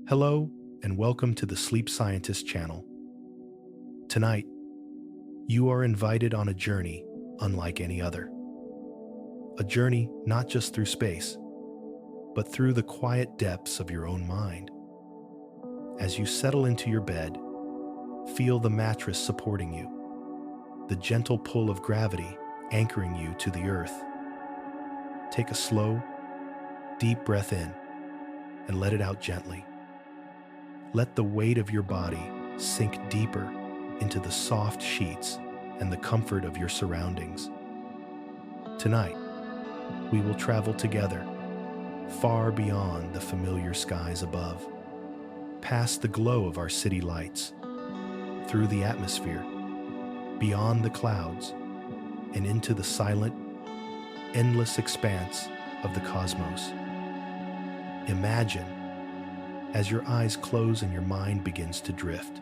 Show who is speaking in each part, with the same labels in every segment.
Speaker 1: Hello, and welcome to the Sleep Scientist channel. Tonight, you are invited on a journey unlike any other. A journey not just through space, but through the quiet depths of your own mind. As you settle into your bed, feel the mattress supporting you, the gentle pull of gravity anchoring you to the earth. Take a slow, deep breath in and let it out gently. Let the weight of your body sink deeper into the soft sheets and the comfort of your surroundings. Tonight, we will travel together, far beyond the familiar skies above, past the glow of our city lights, through the atmosphere, beyond the clouds, and into the silent, endless expanse of the cosmos. Imagine, as your eyes close and your mind begins to drift,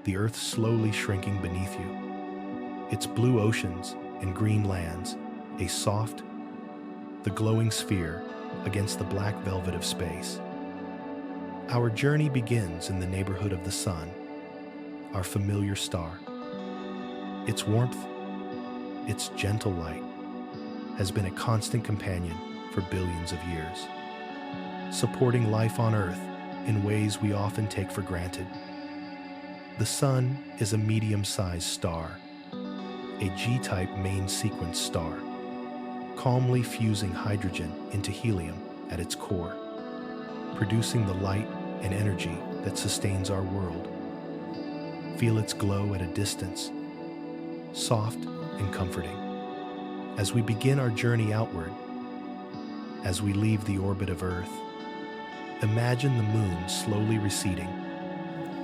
Speaker 1: the earth slowly shrinking beneath you, its blue oceans and green lands, a soft, the glowing sphere against the black velvet of space. Our journey begins in the neighborhood of the sun, our familiar star. Its warmth, its gentle light, has been a constant companion for billions of years, supporting life on Earth in ways we often take for granted. The Sun is a medium-sized star, a G-type main sequence star, calmly fusing hydrogen into helium at its core, producing the light and energy that sustains our world. Feel its glow at a distance, soft and comforting. As we begin our journey outward, as we leave the orbit of Earth, imagine the moon slowly receding,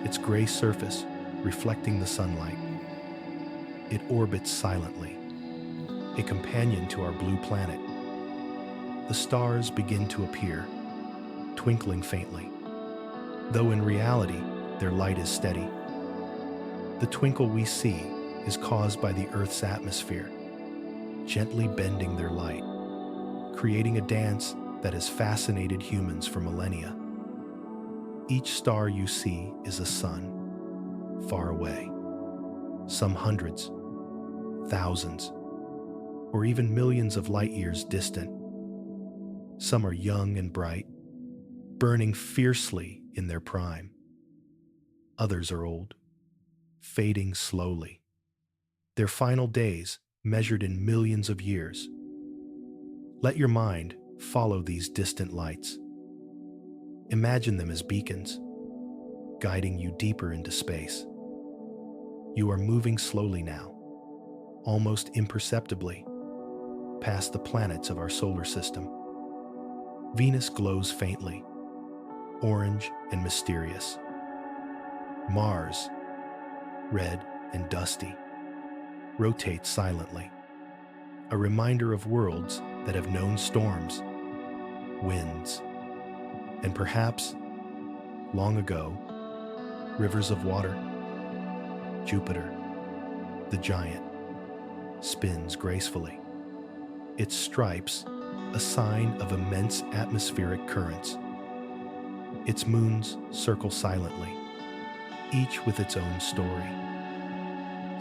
Speaker 1: its gray surface reflecting the sunlight. It orbits silently, a companion to our blue planet. The stars begin to appear, twinkling faintly, though in reality their light is steady. The twinkle we see is caused by the Earth's atmosphere, gently bending their light, creating a dance that has fascinated humans for millennia. Each star you see is a sun, far away, some hundreds, thousands, or even millions of light years distant. Some are young and bright, burning fiercely in their prime. Others are old, fading slowly, their final days measured in millions of years. Let your mind follow these distant lights. Imagine them as beacons, guiding you deeper into space. You are moving slowly now, almost imperceptibly, past the planets of our solar system. Venus glows faintly, orange and mysterious. Mars, red and dusty, rotates silently, a reminder of worlds that have known storms, winds, and perhaps, long ago, rivers of water. Jupiter, the giant, spins gracefully, its stripes a sign of immense atmospheric currents. Its moons circle silently, each with its own story.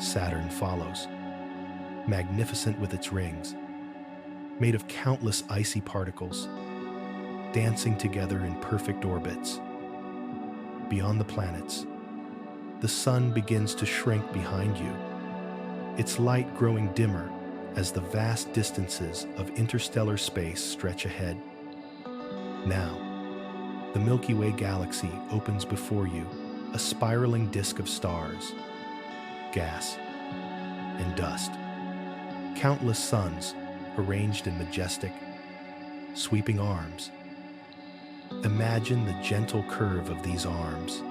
Speaker 1: Saturn follows, magnificent with its rings, made of countless icy particles, dancing together in perfect orbits. Beyond the planets, the sun begins to shrink behind you, its light growing dimmer as the vast distances of interstellar space stretch ahead. Now, the Milky Way galaxy opens before you, a spiraling disk of stars, gas, and dust. Countless suns arranged in majestic, sweeping arms. Imagine the gentle curve of these arms,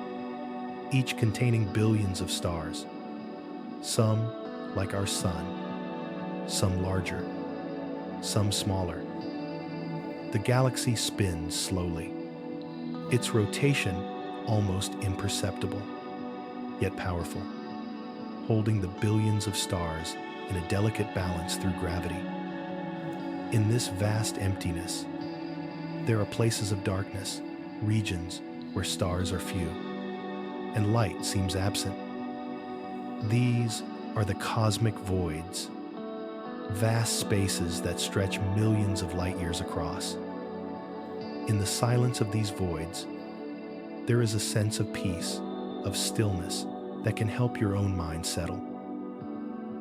Speaker 1: each containing billions of stars, some like our sun, some larger, some smaller. The galaxy spins slowly, its rotation almost imperceptible, yet powerful, holding the billions of stars in a delicate balance through gravity. In this vast emptiness, there are places of darkness, regions where stars are few and light seems absent. These are the cosmic voids, vast spaces that stretch millions of light years across. In the silence of these voids, there is a sense of peace, of stillness that can help your own mind settle.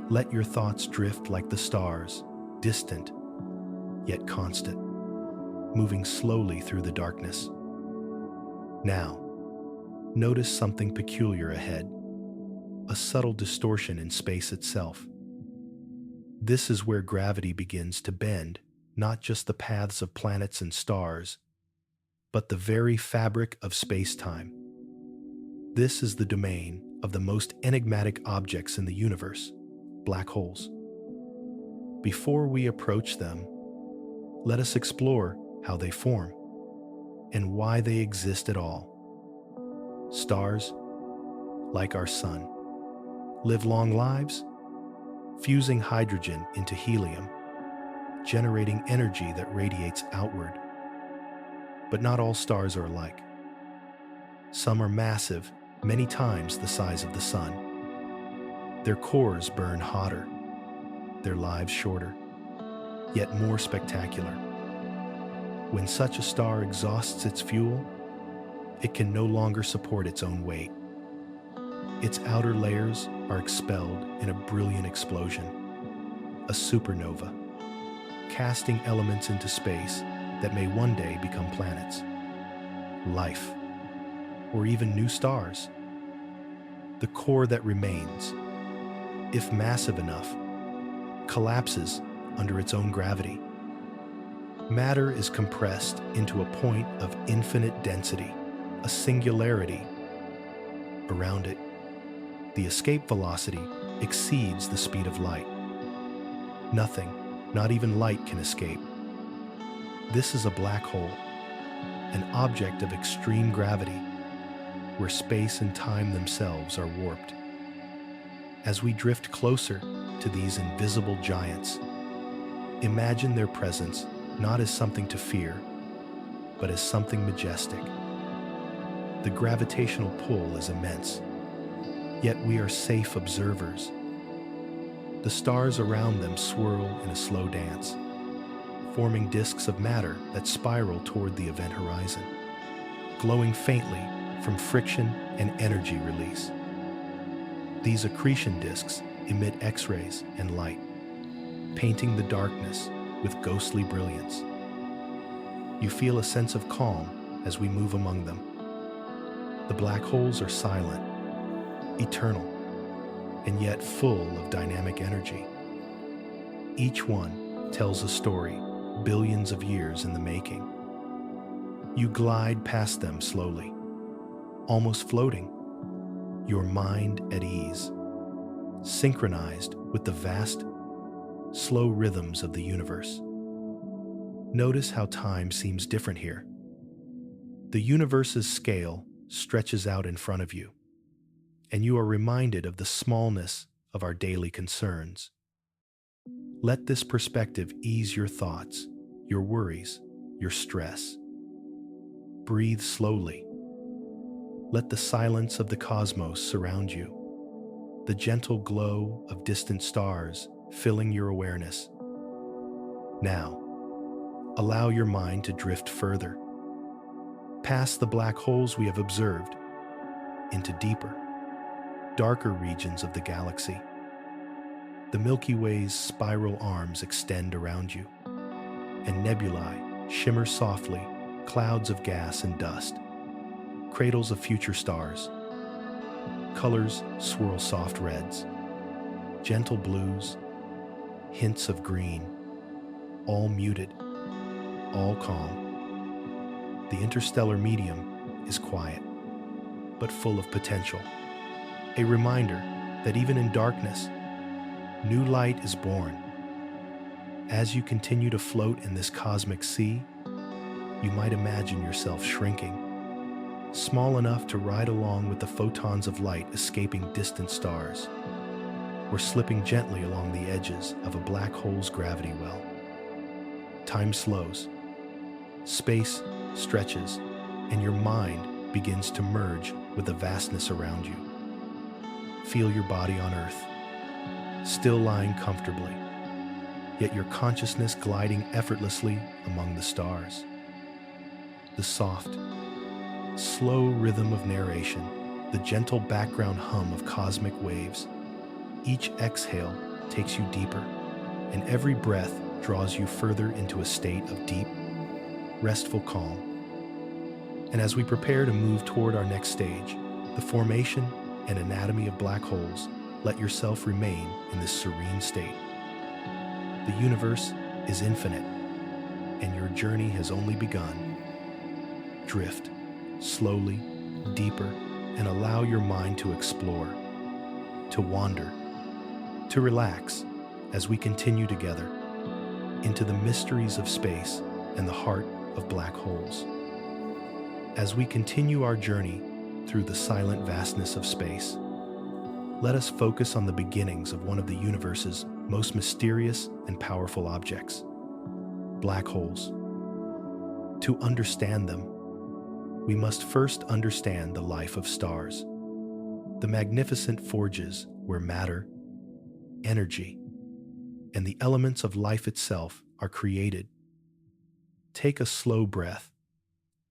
Speaker 1: Let your thoughts drift like the stars, distant yet constant, moving slowly through the darkness. Now, notice something peculiar ahead, a subtle distortion in space itself. This is where gravity begins to bend, not just the paths of planets and stars, but the very fabric of space-time. This is the domain of the most enigmatic objects in the universe, black holes. Before we approach them, let us explore how they form and why they exist at all. Stars, like our sun, live long lives, fusing hydrogen into helium, generating energy that radiates outward. But not all stars are alike. Some are massive, many times the size of the sun. Their cores burn hotter, their lives shorter, yet more spectacular. When such a star exhausts its fuel, it can no longer support its own weight. Its outer layers are expelled in a brilliant explosion, a supernova, casting elements into space that may one day become planets, life, or even new stars. The core that remains, if massive enough, collapses under its own gravity. Matter is compressed into a point of infinite density, a singularity. Around it, the escape velocity exceeds the speed of light. Nothing, not even light, can escape. This is a black hole, an object of extreme gravity, where space and time themselves are warped. As we drift closer to these invisible giants, imagine their presence not as something to fear, but as something majestic. The gravitational pull is immense, yet we are safe observers. The stars around them swirl in a slow dance, forming disks of matter that spiral toward the event horizon, glowing faintly from friction and energy release. These accretion disks emit X-rays and light, painting the darkness with ghostly brilliance. You feel a sense of calm as we move among them. The black holes are silent, eternal, and yet full of dynamic energy. Each one tells a story billions of years in the making. You glide past them slowly, almost floating, your mind at ease, synchronized with the vast, slow rhythms of the universe. Notice how time seems different here. The universe's scale stretches out in front of you, and you are reminded of the smallness of our daily concerns. Let this perspective ease your thoughts, your worries, your stress. Breathe slowly. Let the silence of the cosmos surround you, the gentle glow of distant stars filling your awareness. Now, allow your mind to drift further, past the black holes we have observed, into deeper, darker regions of the galaxy. The Milky Way's spiral arms extend around you, and nebulae shimmer softly, clouds of gas and dust, cradles of future stars. Colors swirl soft reds, gentle blues, hints of green, all muted, all calm. The interstellar medium is quiet, but full of potential. A reminder that even in darkness, new light is born. As you continue to float in this cosmic sea, you might imagine yourself shrinking, small enough to ride along with the photons of light escaping distant stars, or slipping gently along the edges of a black hole's gravity well. Time slows, space stretches, and your mind begins to merge with the vastness around you. Feel your body on Earth, still lying comfortably, yet your consciousness gliding effortlessly among the stars. The soft, slow rhythm of narration, the gentle background hum of cosmic waves. Each exhale takes you deeper, and every breath draws you further into a state of deep, restful calm. And as we prepare to move toward our next stage, the formation and anatomy of black holes, let yourself remain in this serene state. The universe is infinite, and your journey has only begun. Drift slowly, deeper, and allow your mind to explore, to wander, to relax as we continue together into the mysteries of space and the heart of black holes. As we continue our journey through the silent vastness of space, let us focus on the beginnings of one of the universe's most mysterious and powerful objects, black holes. To understand them, we must first understand the life of stars, the magnificent forges where matter, energy, and the elements of life itself are created. Take a slow breath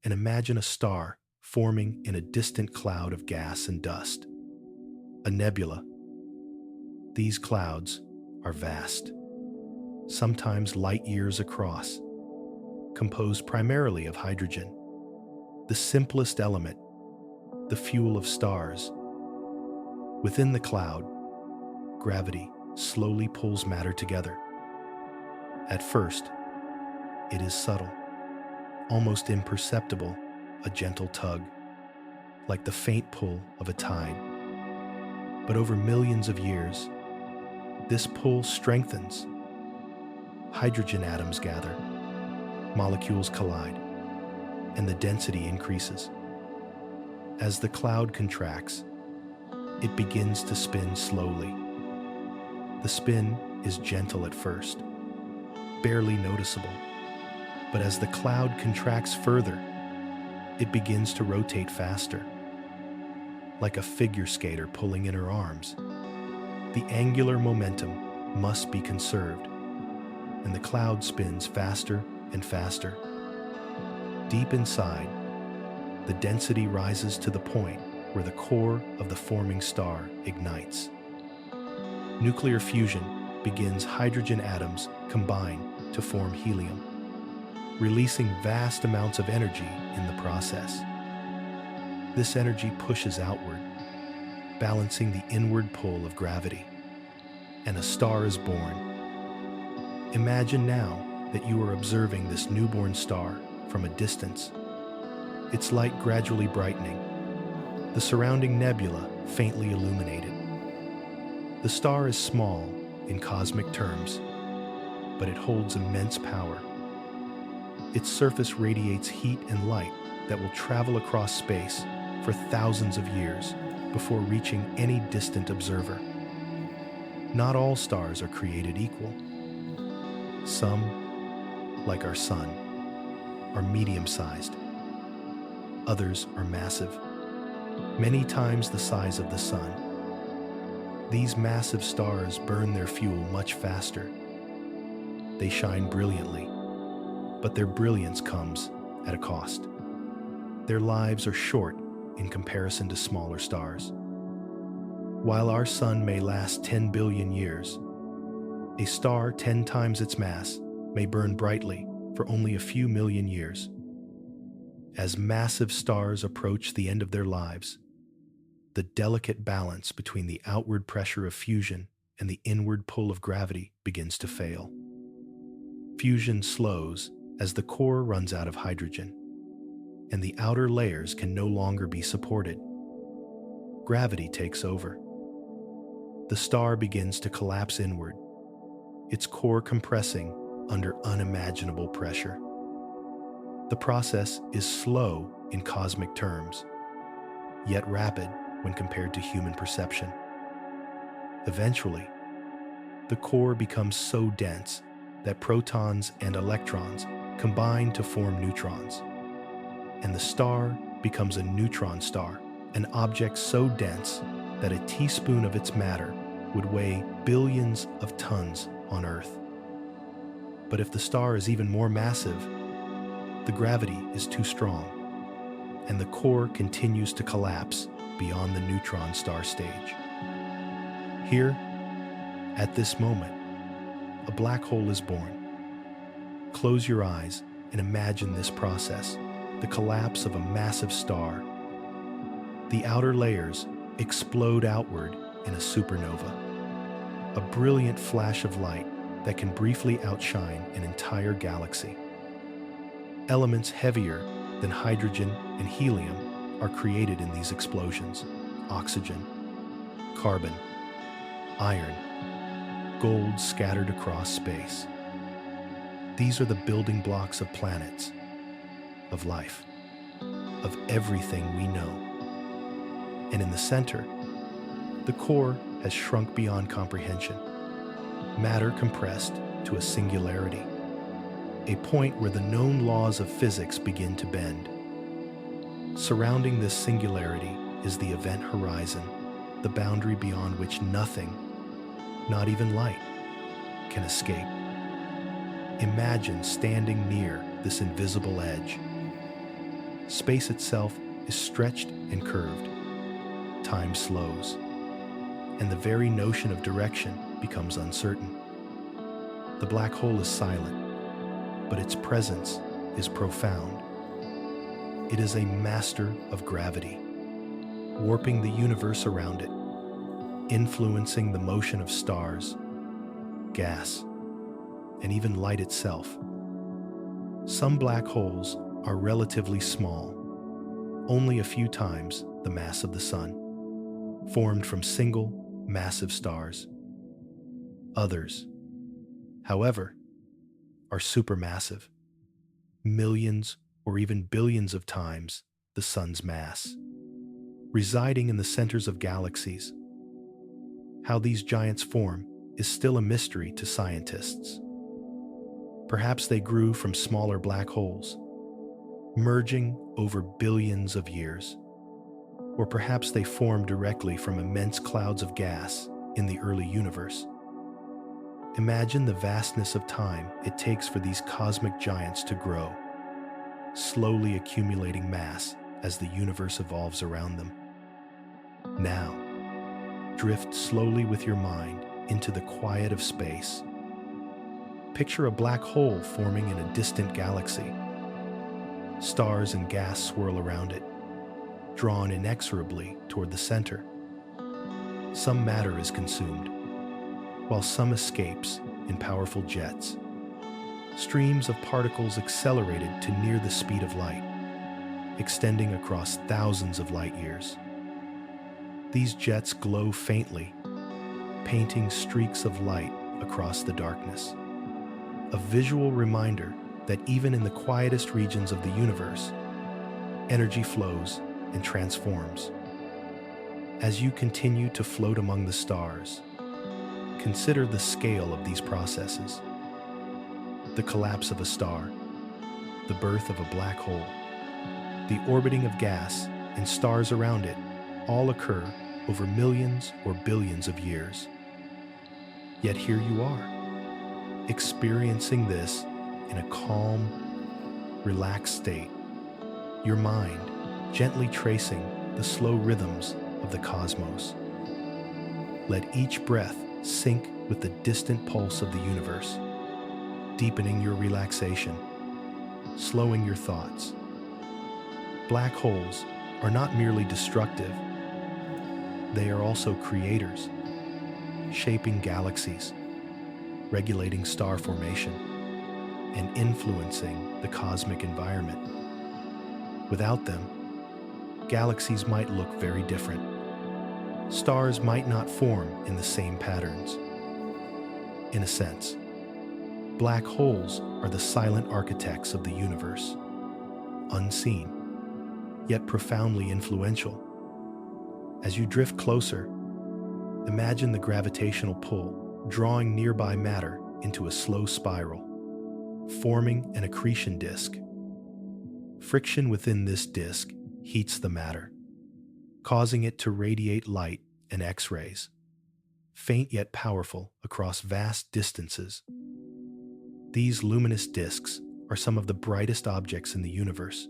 Speaker 1: and imagine a star forming in a distant cloud of gas and dust, a nebula. These clouds are vast, sometimes light years across, composed primarily of hydrogen, the simplest element, the fuel of stars. Within the cloud, gravity slowly pulls matter together. At first, it is subtle, almost imperceptible, a gentle tug, like the faint pull of a tide. But over millions of years, this pull strengthens. Hydrogen atoms gather, molecules collide, and the density increases. As the cloud contracts, it begins to spin slowly. The spin is gentle at first, barely noticeable, but as the cloud contracts further, it begins to rotate faster, like a figure skater pulling in her arms. The angular momentum must be conserved, and the cloud spins faster and faster. Deep inside, the density rises to the point where the core of the forming star ignites. Nuclear fusion begins. Hydrogen atoms combine to form helium, releasing vast amounts of energy in the process. This energy pushes outward, balancing the inward pull of gravity, and a star is born. Imagine now that you are observing this newborn star from a distance, its light gradually brightening, the surrounding nebula faintly illuminated. The star is small in cosmic terms, but it holds immense power. Its surface radiates heat and light that will travel across space for thousands of years before reaching any distant observer. Not all stars are created equal. Some, like our sun, are medium-sized. Others are massive, many times the size of the sun. These massive stars burn their fuel much faster. They shine brilliantly, but their brilliance comes at a cost. Their lives are short in comparison to smaller stars. While our sun may last 10 billion years, a star 10 times its mass may burn brightly for only a few million years. As massive stars approach the end of their lives, the delicate balance between the outward pressure of fusion and the inward pull of gravity begins to fail. Fusion slows as the core runs out of hydrogen, and the outer layers can no longer be supported. Gravity takes over. The star begins to collapse inward, its core compressing under unimaginable pressure. The process is slow in cosmic terms, yet rapid when compared to human perception. Eventually, the core becomes so dense that protons and electrons combine to form neutrons, and the star becomes a neutron star, an object so dense that a teaspoon of its matter would weigh billions of tons on Earth. But if the star is even more massive, the gravity is too strong, and the core continues to collapse beyond the neutron star stage. Here, at this moment, a black hole is born. Close your eyes and imagine this process, the collapse of a massive star. The outer layers explode outward in a supernova, a brilliant flash of light that can briefly outshine an entire galaxy. Elements heavier than hydrogen and helium are created in these explosions: oxygen, carbon, iron, gold scattered across space. These are the building blocks of planets, of life, of everything we know. And in the center, the core has shrunk beyond comprehension, matter compressed to a singularity, a point where the known laws of physics begin to bend. Surrounding this singularity is the event horizon, the boundary beyond which nothing, not even light, can escape. Imagine standing near this invisible edge. Space itself is stretched and curved. Time slows, and the very notion of direction becomes uncertain. The black hole is silent, but its presence is profound. It is a master of gravity, warping the universe around it, influencing the motion of stars, gas, and even light itself. Some black holes are relatively small, only a few times the mass of the Sun, formed from single, massive stars. Others, however, are supermassive, millions or even billions of times the Sun's mass, residing in the centers of galaxies. How these giants form is still a mystery to scientists. Perhaps they grew from smaller black holes, merging over billions of years. Or perhaps they formed directly from immense clouds of gas in the early universe. Imagine the vastness of time it takes for these cosmic giants to grow, slowly accumulating mass as the universe evolves around them. Now, drift slowly with your mind into the quiet of space. Picture a black hole forming in a distant galaxy. Stars and gas swirl around it, drawn inexorably toward the center. Some matter is consumed, while some escapes in powerful jets. Streams of particles accelerated to near the speed of light, extending across thousands of light years. These jets glow faintly, painting streaks of light across the darkness. A visual reminder that even in the quietest regions of the universe, energy flows and transforms. As you continue to float among the stars, consider the scale of these processes. The collapse of a star, the birth of a black hole, the orbiting of gas and stars around it all occur over millions or billions of years. Yet here you are, experiencing this in a calm, relaxed state, your mind gently tracing the slow rhythms of the cosmos. Let each breath sync with the distant pulse of the universe, deepening your relaxation, slowing your thoughts. Black holes are not merely destructive, they are also creators, shaping galaxies, regulating star formation, and influencing the cosmic environment. Without them, galaxies might look very different. Stars might not form in the same patterns. In a sense, black holes are the silent architects of the universe, unseen, yet profoundly influential. As you drift closer, imagine the gravitational pull drawing nearby matter into a slow spiral, forming an accretion disk. Friction within this disk heats the matter, causing it to radiate light and X-rays, faint yet powerful across vast distances. These luminous disks are some of the brightest objects in the universe,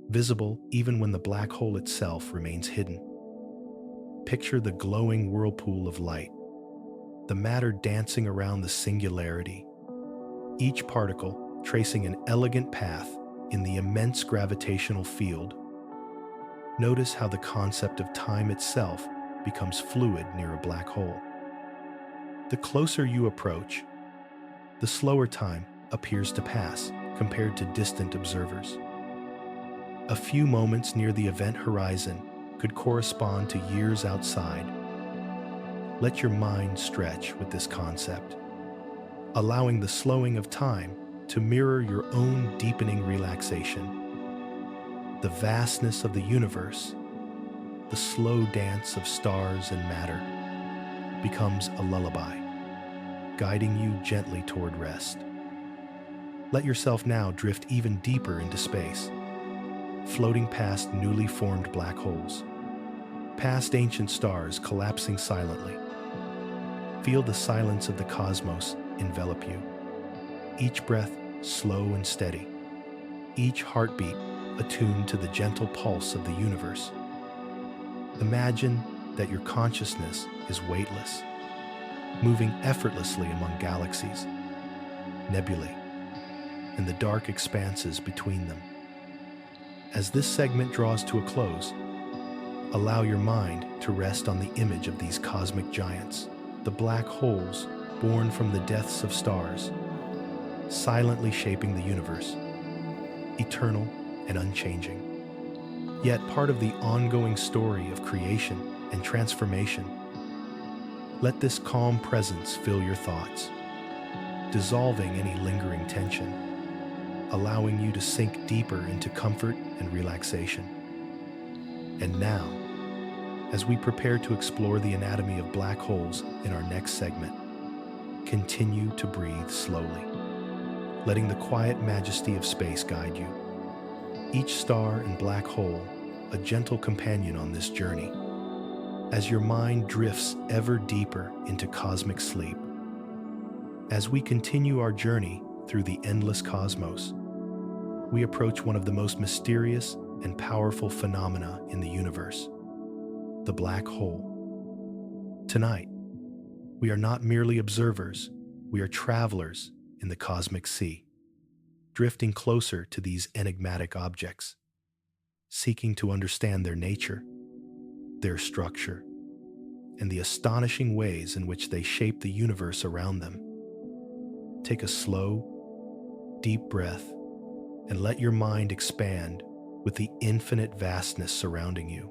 Speaker 1: visible even when the black hole itself remains hidden. Picture the glowing whirlpool of light, the matter dancing around the singularity, each particle tracing an elegant path in the immense gravitational field. Notice how the concept of time itself becomes fluid near a black hole. The closer you approach, the slower time appears to pass compared to distant observers. A few moments near the event horizon could correspond to years outside. Let your mind stretch with this concept, allowing the slowing of time to mirror your own deepening relaxation. The vastness of the universe, the slow dance of stars and matter, becomes a lullaby, guiding you gently toward rest. Let yourself now drift even deeper into space, floating past newly formed black holes, past ancient stars collapsing silently. Feel the silence of the cosmos envelop you, each breath slow and steady, each heartbeat attuned to the gentle pulse of the universe. Imagine that your consciousness is weightless, moving effortlessly among galaxies, nebulae, and the dark expanses between them. As this segment draws to a close, allow your mind to rest on the image of these cosmic giants, the black holes born from the deaths of stars, silently shaping the universe, eternal and unchanging, yet part of the ongoing story of creation and transformation. Let this calm presence fill your thoughts, dissolving any lingering tension, allowing you to sink deeper into comfort and relaxation. And now, as we prepare to explore the anatomy of black holes in our next segment, continue to breathe slowly, letting the quiet majesty of space guide you. Each star and black hole, a gentle companion on this journey, as your mind drifts ever deeper into cosmic sleep. As we continue our journey through the endless cosmos, we approach one of the most mysterious and powerful phenomena in the universe, the black hole. Tonight, we are not merely observers, we are travelers in the cosmic sea, drifting closer to these enigmatic objects, seeking to understand their nature, their structure, and the astonishing ways in which they shape the universe around them. Take a slow, deep breath and let your mind expand with the infinite vastness surrounding you.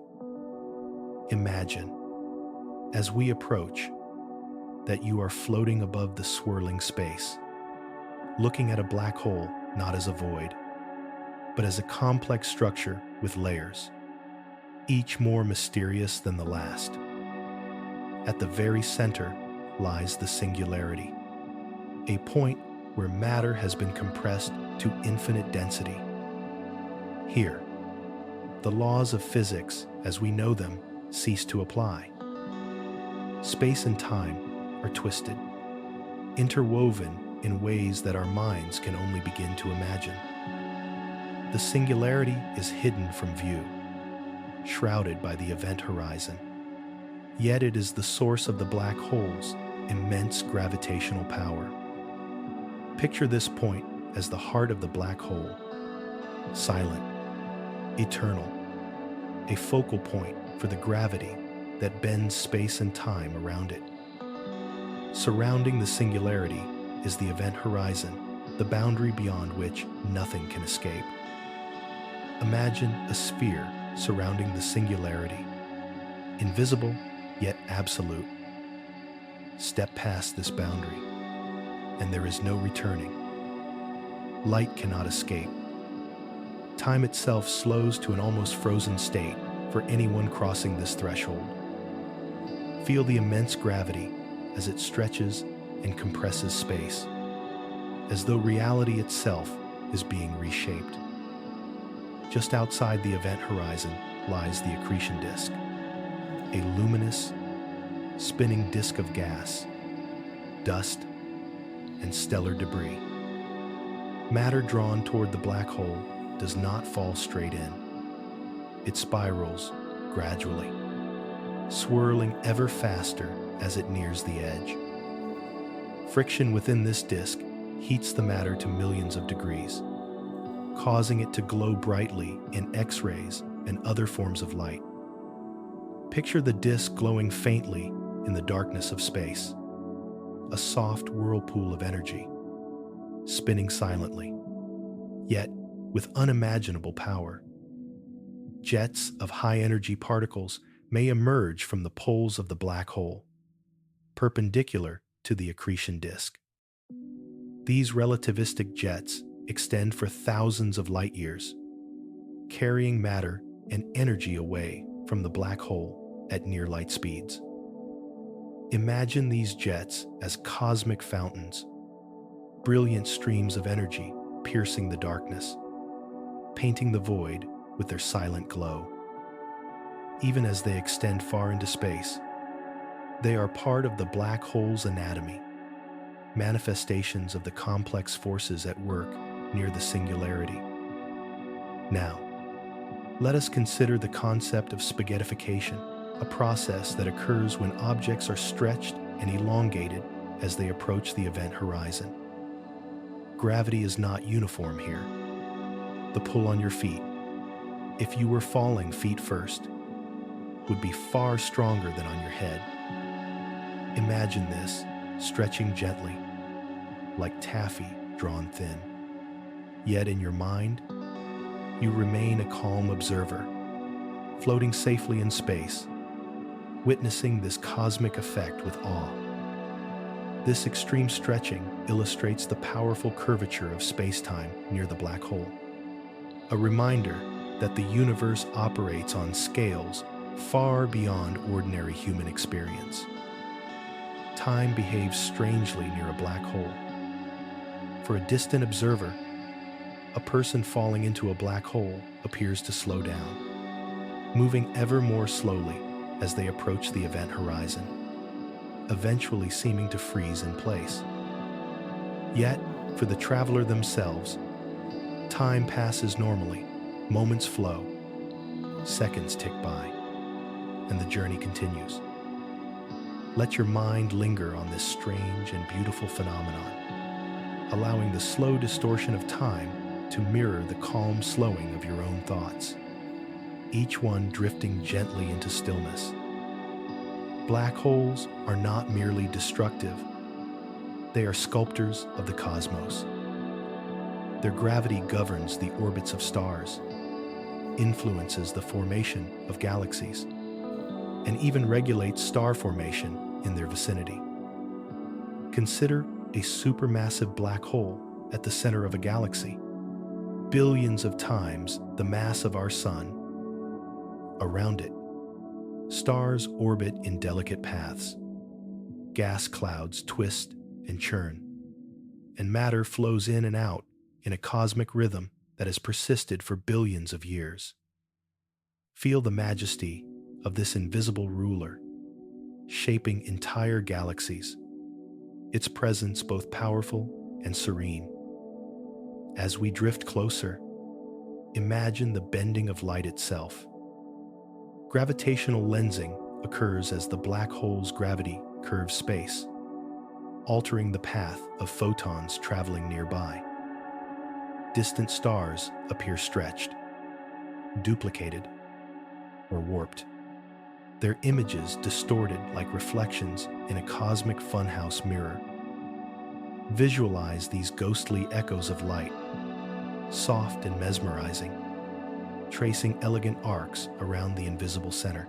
Speaker 1: Imagine, as we approach, that you are floating above the swirling space, looking at a black hole not as a void, but as a complex structure with layers, each more mysterious than the last. At the very center lies the singularity, a point where matter has been compressed to infinite density. Here, the laws of physics, as we know them, cease to apply. Space and time are twisted, interwoven in ways that our minds can only begin to imagine. The singularity is hidden from view, shrouded by the event horizon. Yet it is the source of the black hole's immense gravitational power. Picture this point as the heart of the black hole, silent, eternal, a focal point for the gravity that bends space and time around it. Surrounding the singularity is the event horizon, the boundary beyond which nothing can escape. Imagine a sphere surrounding the singularity, invisible yet absolute. Step past this boundary, and there is no returning. Light cannot escape. Time itself slows to an almost frozen state for anyone crossing this threshold. Feel the immense gravity as it stretches and compresses space, as though reality itself is being reshaped. Just outside the event horizon lies the accretion disk, a luminous, spinning disk of gas, dust, and stellar debris. Matter drawn toward the black hole does not fall straight in. It spirals gradually, swirling ever faster as it nears the edge. Friction within this disk heats the matter to millions of degrees, causing it to glow brightly in X-rays and other forms of light. Picture the disk glowing faintly in the darkness of space, a soft whirlpool of energy, spinning silently, yet with unimaginable power. Jets of high-energy particles may emerge from the poles of the black hole, perpendicular to the accretion disk. These relativistic jets extend for thousands of light years, carrying matter and energy away from the black hole at near light speeds. Imagine these jets as cosmic fountains, brilliant streams of energy piercing the darkness, painting the void with their silent glow. Even as they extend far into space, they are part of the black hole's anatomy, manifestations of the complex forces at work near the singularity. Now, let us consider the concept of spaghettification, a process that occurs when objects are stretched and elongated as they approach the event horizon. Gravity is not uniform here. The pull on your feet, if you were falling feet first, would be far stronger than on your head. Imagine this, stretching gently, like taffy drawn thin. Yet in your mind, you remain a calm observer, floating safely in space, witnessing this cosmic effect with awe. This extreme stretching illustrates the powerful curvature of space-time near the black hole, a reminder that the universe operates on scales far beyond ordinary human experience. Time behaves strangely near a black hole. For a distant observer, a person falling into a black hole appears to slow down, moving ever more slowly as they approach the event horizon, eventually seeming to freeze in place. Yet, for the traveler themselves, time passes normally, moments flow, seconds tick by, and the journey continues. Let your mind linger on this strange and beautiful phenomenon, allowing the slow distortion of time to mirror the calm slowing of your own thoughts, each one drifting gently into stillness. Black holes are not merely destructive, they are sculptors of the cosmos. Their gravity governs the orbits of stars, influences the formation of galaxies, and even regulates star formation in their vicinity. Consider a supermassive black hole at the center of a galaxy, billions of times the mass of our sun. Around it, stars orbit in delicate paths. Gas clouds twist and churn, and matter flows in and out in a cosmic rhythm that has persisted for billions of years. Feel the majesty of this invisible ruler, shaping entire galaxies, its presence both powerful and serene. As we drift closer, imagine the bending of light itself. Gravitational lensing occurs as the black hole's gravity curves space, altering the path of photons traveling nearby. Distant stars appear stretched, duplicated, or warped, their images distorted like reflections in a cosmic funhouse mirror. Visualize these ghostly echoes of light, soft and mesmerizing, tracing elegant arcs around the invisible center.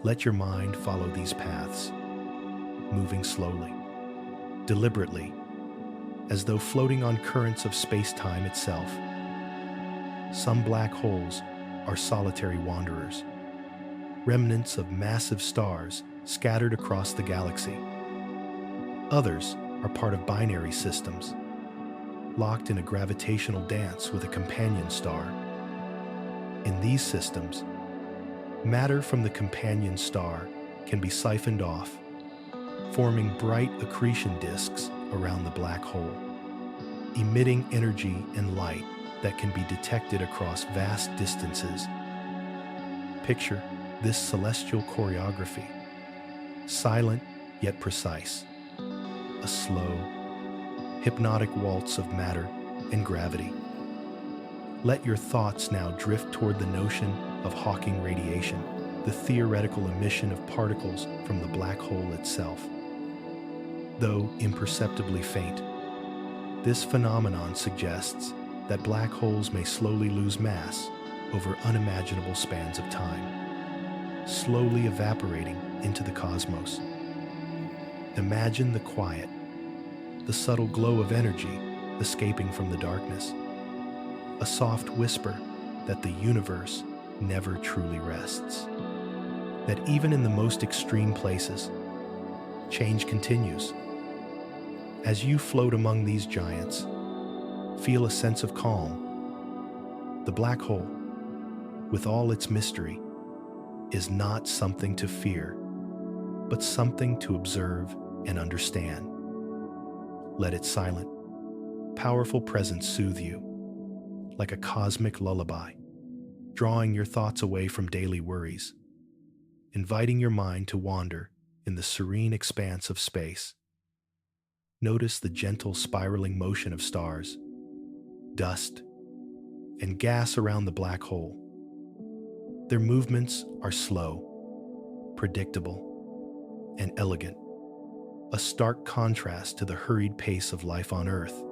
Speaker 1: Let your mind follow these paths, moving slowly, deliberately, as though floating on currents of space-time itself. Some black holes are solitary wanderers, remnants of massive stars scattered across the galaxy. Others are part of binary systems, locked in a gravitational dance with a companion star, In these systems, matter from the companion star can be siphoned off, forming bright accretion disks around the black hole, emitting energy and light that can be detected across vast distances. Picture this celestial choreography, silent yet precise, a slow, hypnotic waltz of matter and gravity. Let your thoughts now drift toward the notion of Hawking radiation, the theoretical emission of particles from the black hole itself. Though imperceptibly faint, this phenomenon suggests that black holes may slowly lose mass over unimaginable spans of time, slowly evaporating into the cosmos. Imagine the quiet, the subtle glow of energy escaping from the darkness, a soft whisper that the universe never truly rests. That even in the most extreme places, change continues. As you float among these giants, feel a sense of calm. The black hole, with all its mystery, is not something to fear, but something to observe and understand. Let its silent, powerful presence soothe you, like a cosmic lullaby, drawing your thoughts away from daily worries, inviting your mind to wander in the serene expanse of space. Notice the gentle spiraling motion of stars, dust, and gas around the black hole. Their movements are slow, predictable, and elegant, a stark contrast to the hurried pace of life on Earth.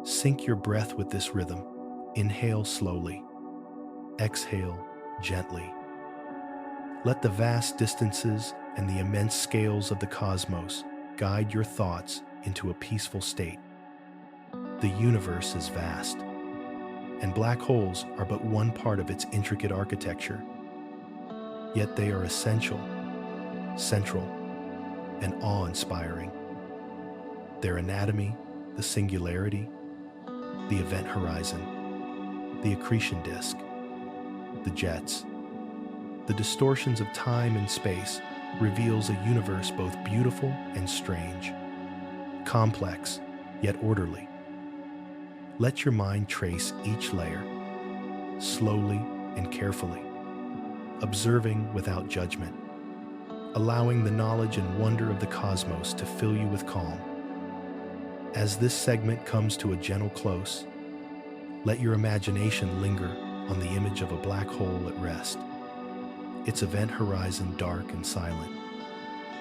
Speaker 1: Sync your breath with this rhythm. Inhale slowly, exhale gently. Let the vast distances and the immense scales of the cosmos guide your thoughts into a peaceful state. The universe is vast, and black holes are but one part of its intricate architecture. Yet they are essential, central, and awe-inspiring. Their anatomy, the singularity, the event horizon, the accretion disk, the jets, the distortions of time and space reveals a universe both beautiful and strange, complex yet orderly. Let your mind trace each layer, slowly and carefully, observing without judgment, allowing the knowledge and wonder of the cosmos to fill you with calm. As this segment comes to a gentle close, let your imagination linger on the image of a black hole at rest, its event horizon dark and silent,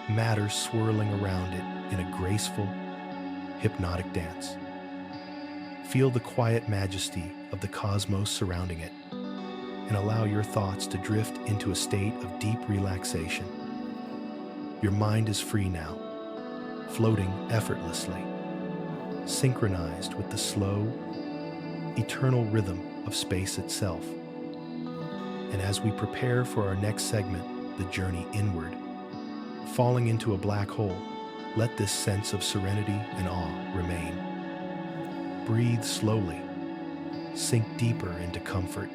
Speaker 1: matter swirling around it in a graceful, hypnotic dance. Feel the quiet majesty of the cosmos surrounding it, and allow your thoughts to drift into a state of deep relaxation. Your mind is free now, floating effortlessly, synchronized with the slow, eternal rhythm of space itself. And as we prepare for our next segment, the journey inward, falling into a black hole, let this sense of serenity and awe remain. Breathe slowly, sink deeper into comfort,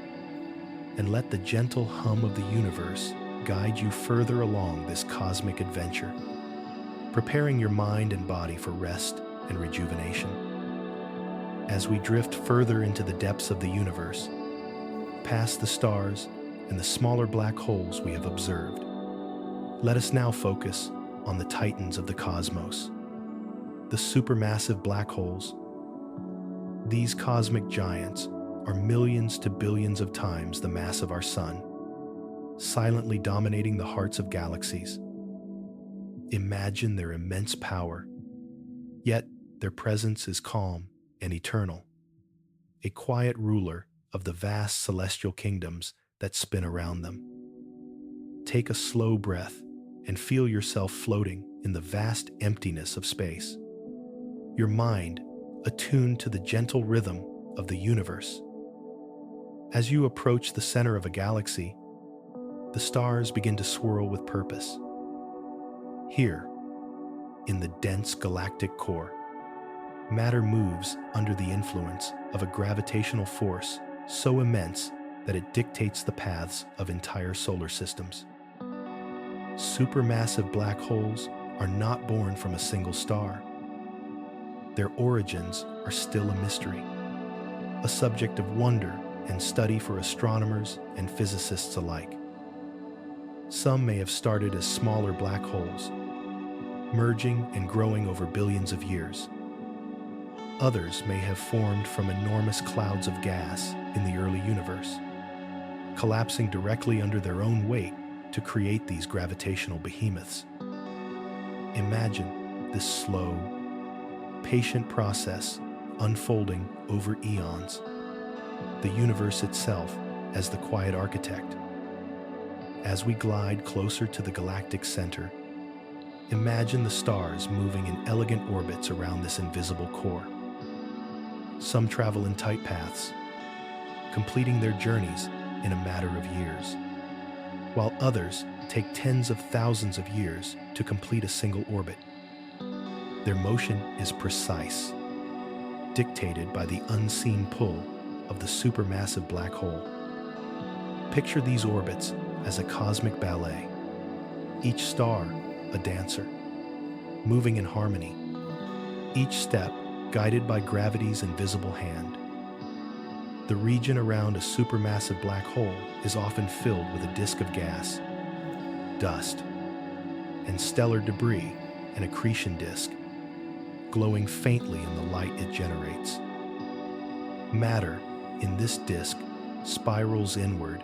Speaker 1: and let the gentle hum of the universe guide you further along this cosmic adventure, preparing your mind and body for rest and rejuvenation. As we drift further into the depths of the universe, past the stars and the smaller black holes we have observed, let us now focus on the titans of the cosmos, the supermassive black holes. These cosmic giants are millions to billions of times the mass of our sun, silently dominating the hearts of galaxies. Imagine their immense power, yet their presence is calm and eternal, a quiet ruler of the vast celestial kingdoms that spin around them. Take a slow breath and feel yourself floating in the vast emptiness of space, your mind attuned to the gentle rhythm of the universe. As you approach the center of a galaxy, the stars begin to swirl with purpose. Here, in the dense galactic core, matter moves under the influence of a gravitational force so immense that it dictates the paths of entire solar systems. Supermassive black holes are not born from a single star. Their origins are still a mystery, a subject of wonder and study for astronomers and physicists alike. Some may have started as smaller black holes, merging and growing over billions of years. Others may have formed from enormous clouds of gas in the early universe, collapsing directly under their own weight to create these gravitational behemoths. Imagine this slow, patient process unfolding over eons, the universe itself as the quiet architect. As we glide closer to the galactic center, imagine the stars moving in elegant orbits around this invisible core. Some travel in tight paths, completing their journeys in a matter of years, while others take tens of thousands of years to complete a single orbit. Their motion is precise, dictated by the unseen pull of the supermassive black hole. Picture these orbits as a cosmic ballet, each star a dancer, moving in harmony, each step guided by gravity's invisible hand. The region around a supermassive black hole is often filled with a disk of gas, dust, and stellar debris, an accretion disk, glowing faintly in the light it generates. Matter in this disk spirals inward,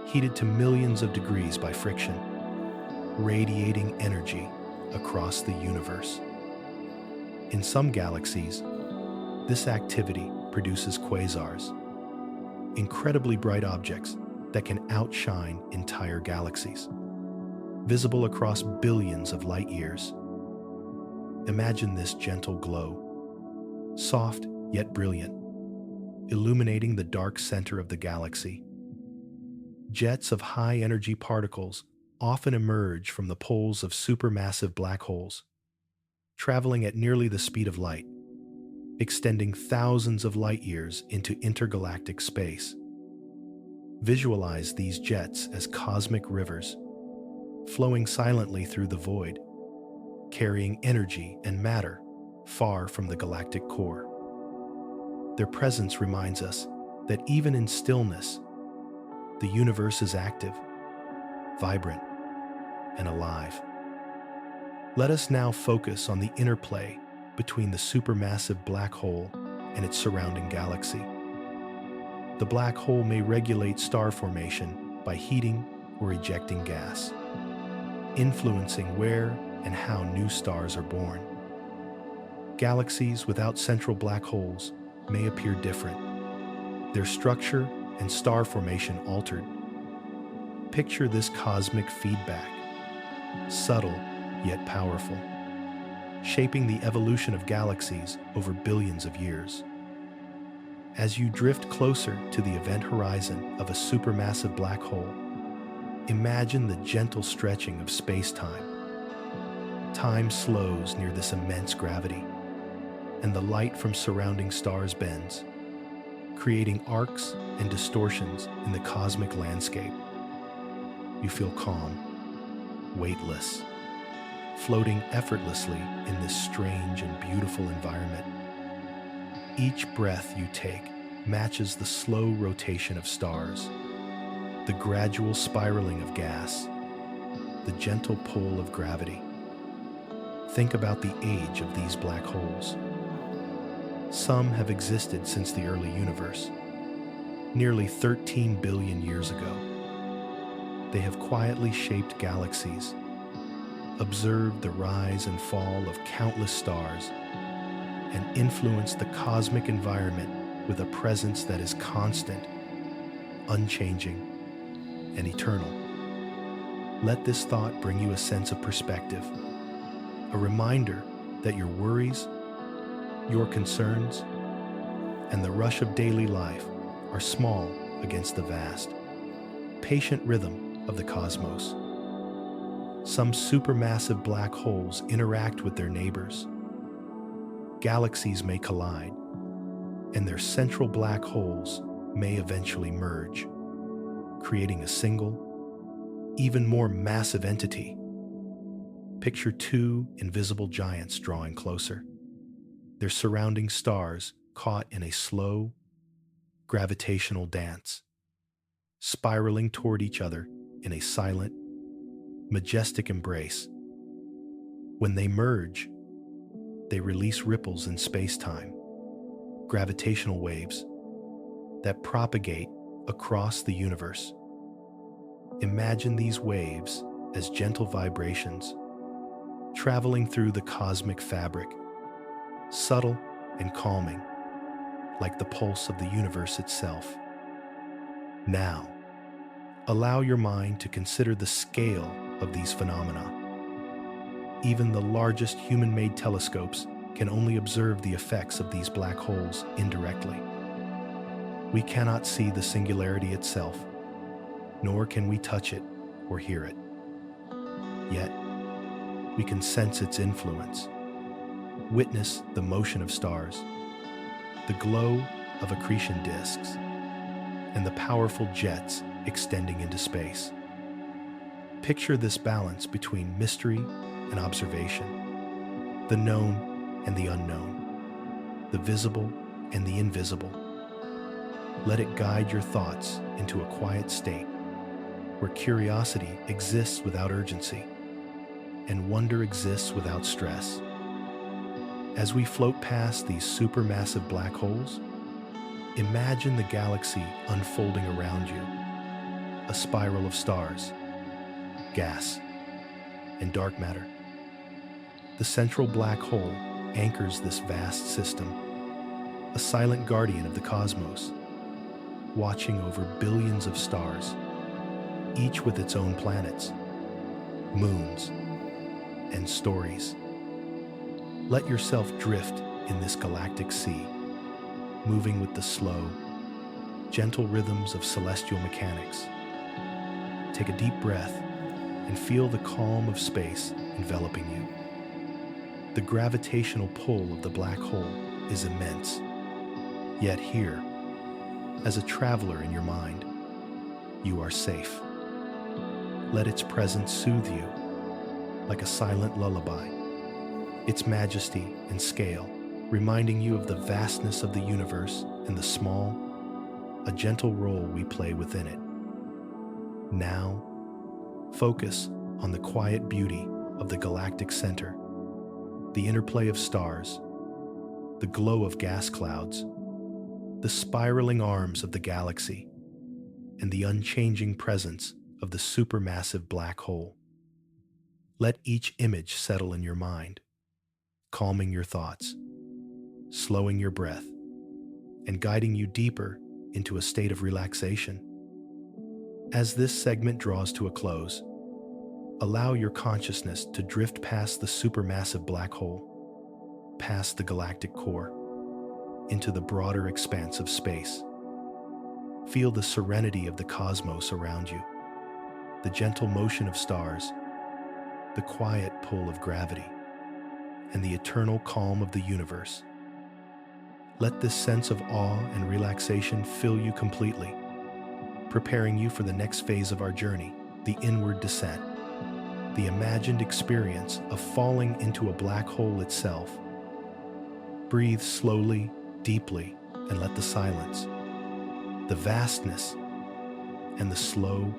Speaker 1: heated to millions of degrees by friction, radiating energy across the universe. In some galaxies, this activity produces quasars, incredibly bright objects that can outshine entire galaxies, visible across billions of light years. Imagine this gentle glow, soft yet brilliant, illuminating the dark center of the galaxy. Jets of high-energy particles often emerge from the poles of supermassive black holes, traveling at nearly the speed of light, extending thousands of light years into intergalactic space. Visualize these jets as cosmic rivers, flowing silently through the void, carrying energy and matter far from the galactic core. Their presence reminds us that even in stillness, the universe is active, vibrant, and alive. Let us now focus on the interplay between the supermassive black hole and its surrounding galaxy. The black hole may regulate star formation by heating or ejecting gas, influencing where and how new stars are born. Galaxies without central black holes may appear different, their structure and star formation altered. Picture this cosmic feedback, subtle yet powerful, shaping the evolution of galaxies over billions of years. As you drift closer to the event horizon of a supermassive black hole, imagine the gentle stretching of space-time. Time slows near this immense gravity, and the light from surrounding stars bends, creating arcs and distortions in the cosmic landscape. You feel calm, weightless, floating effortlessly in this strange and beautiful environment. Each breath you take matches the slow rotation of stars, the gradual spiraling of gas, the gentle pull of gravity. Think about the age of these black holes. Some have existed since the early universe, nearly 13 billion years ago. They have quietly shaped galaxies, observed the rise and fall of countless stars, and influenced the cosmic environment with a presence that is constant, unchanging, and eternal. Let this thought bring you a sense of perspective, a reminder that your worries, your concerns, and the rush of daily life are small against the vast, patient rhythm of the cosmos. Some supermassive black holes interact with their neighbors. Galaxies may collide, and their central black holes may eventually merge, creating a single, even more massive entity. Picture two invisible giants drawing closer, their surrounding stars caught in a slow, gravitational dance, spiraling toward each other in a silent, majestic embrace. When they merge, they release ripples in space-time, gravitational waves that propagate across the universe. Imagine these waves as gentle vibrations, traveling through the cosmic fabric, subtle and calming, like the pulse of the universe itself. Now, allow your mind to consider the scale of these phenomena. Even the largest human-made telescopes can only observe the effects of these black holes indirectly. We cannot see the singularity itself, nor can we touch it or hear it. Yet, we can sense its influence, witness the motion of stars, the glow of accretion disks, and the powerful jets extending into space. Picture this balance between mystery and observation, the known and the unknown, the visible and the invisible. Let it guide your thoughts into a quiet state where curiosity exists without urgency and wonder exists without stress. As we float past these supermassive black holes, imagine the galaxy unfolding around you, a spiral of stars, gas, and dark matter. The central black hole anchors this vast system, a silent guardian of the cosmos, watching over billions of stars, each with its own planets, moons, and stories. Let yourself drift in this galactic sea, moving with the slow, gentle rhythms of celestial mechanics. Take a deep breath and feel the calm of space enveloping you. The gravitational pull of the black hole is immense. Yet here, as a traveler in your mind, you are safe. Let its presence soothe you like a silent lullaby, its majesty and scale reminding you of the vastness of the universe and the small, a gentle role we play within it. Now, focus on the quiet beauty of the galactic center, the interplay of stars, the glow of gas clouds, the spiraling arms of the galaxy, and the unchanging presence of the supermassive black hole. Let each image settle in your mind, calming your thoughts, slowing your breath, and guiding you deeper into a state of relaxation. As this segment draws to a close, allow your consciousness to drift past the supermassive black hole, past the galactic core, into the broader expanse of space. Feel the serenity of the cosmos around you, the gentle motion of stars, the quiet pull of gravity, and the eternal calm of the universe. Let this sense of awe and relaxation fill you completely, preparing you for the next phase of our journey, the inward descent, the imagined experience of falling into a black hole itself. Breathe slowly, deeply, and let the silence, the vastness, and the slow,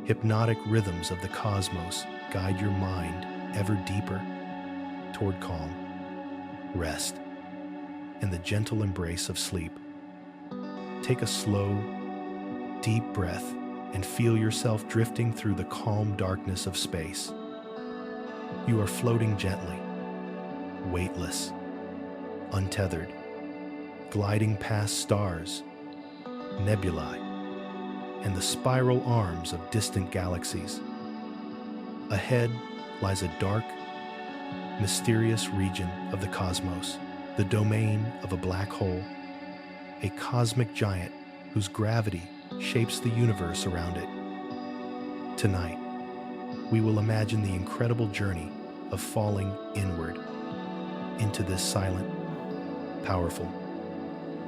Speaker 1: hypnotic rhythms of the cosmos guide your mind ever deeper toward calm, rest, and the gentle embrace of sleep. Take a slow, deep breath and feel yourself drifting through the calm darkness of space. You are floating gently, weightless, untethered, gliding past stars, nebulae, and the spiral arms of distant galaxies. Ahead lies a dark, mysterious region of the cosmos, the domain of a black hole, a cosmic giant whose gravity shapes the universe around it. Tonight, we will imagine the incredible journey of falling inward into this silent, powerful,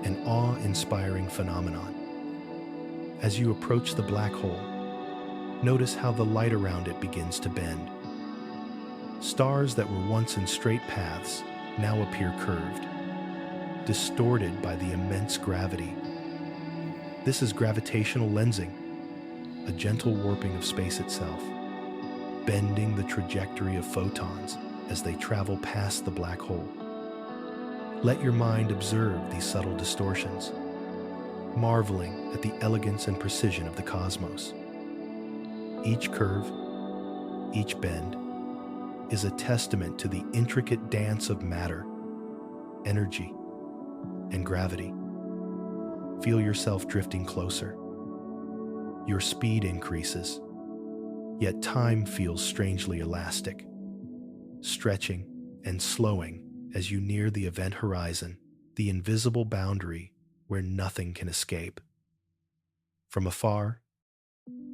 Speaker 1: an awe-inspiring phenomenon. As you approach the black hole, notice how the light around it begins to bend. Stars that were once in straight paths now appear curved, distorted by the immense gravity. This is gravitational lensing, a gentle warping of space itself, bending the trajectory of photons as they travel past the black hole. Let your mind observe these subtle distortions, marveling at the elegance and precision of the cosmos. Each curve, each bend, is a testament to the intricate dance of matter, energy, and gravity. Feel yourself drifting closer. Your speed increases, yet time feels strangely elastic, stretching and slowing as you near the event horizon, the invisible boundary where nothing can escape. From afar,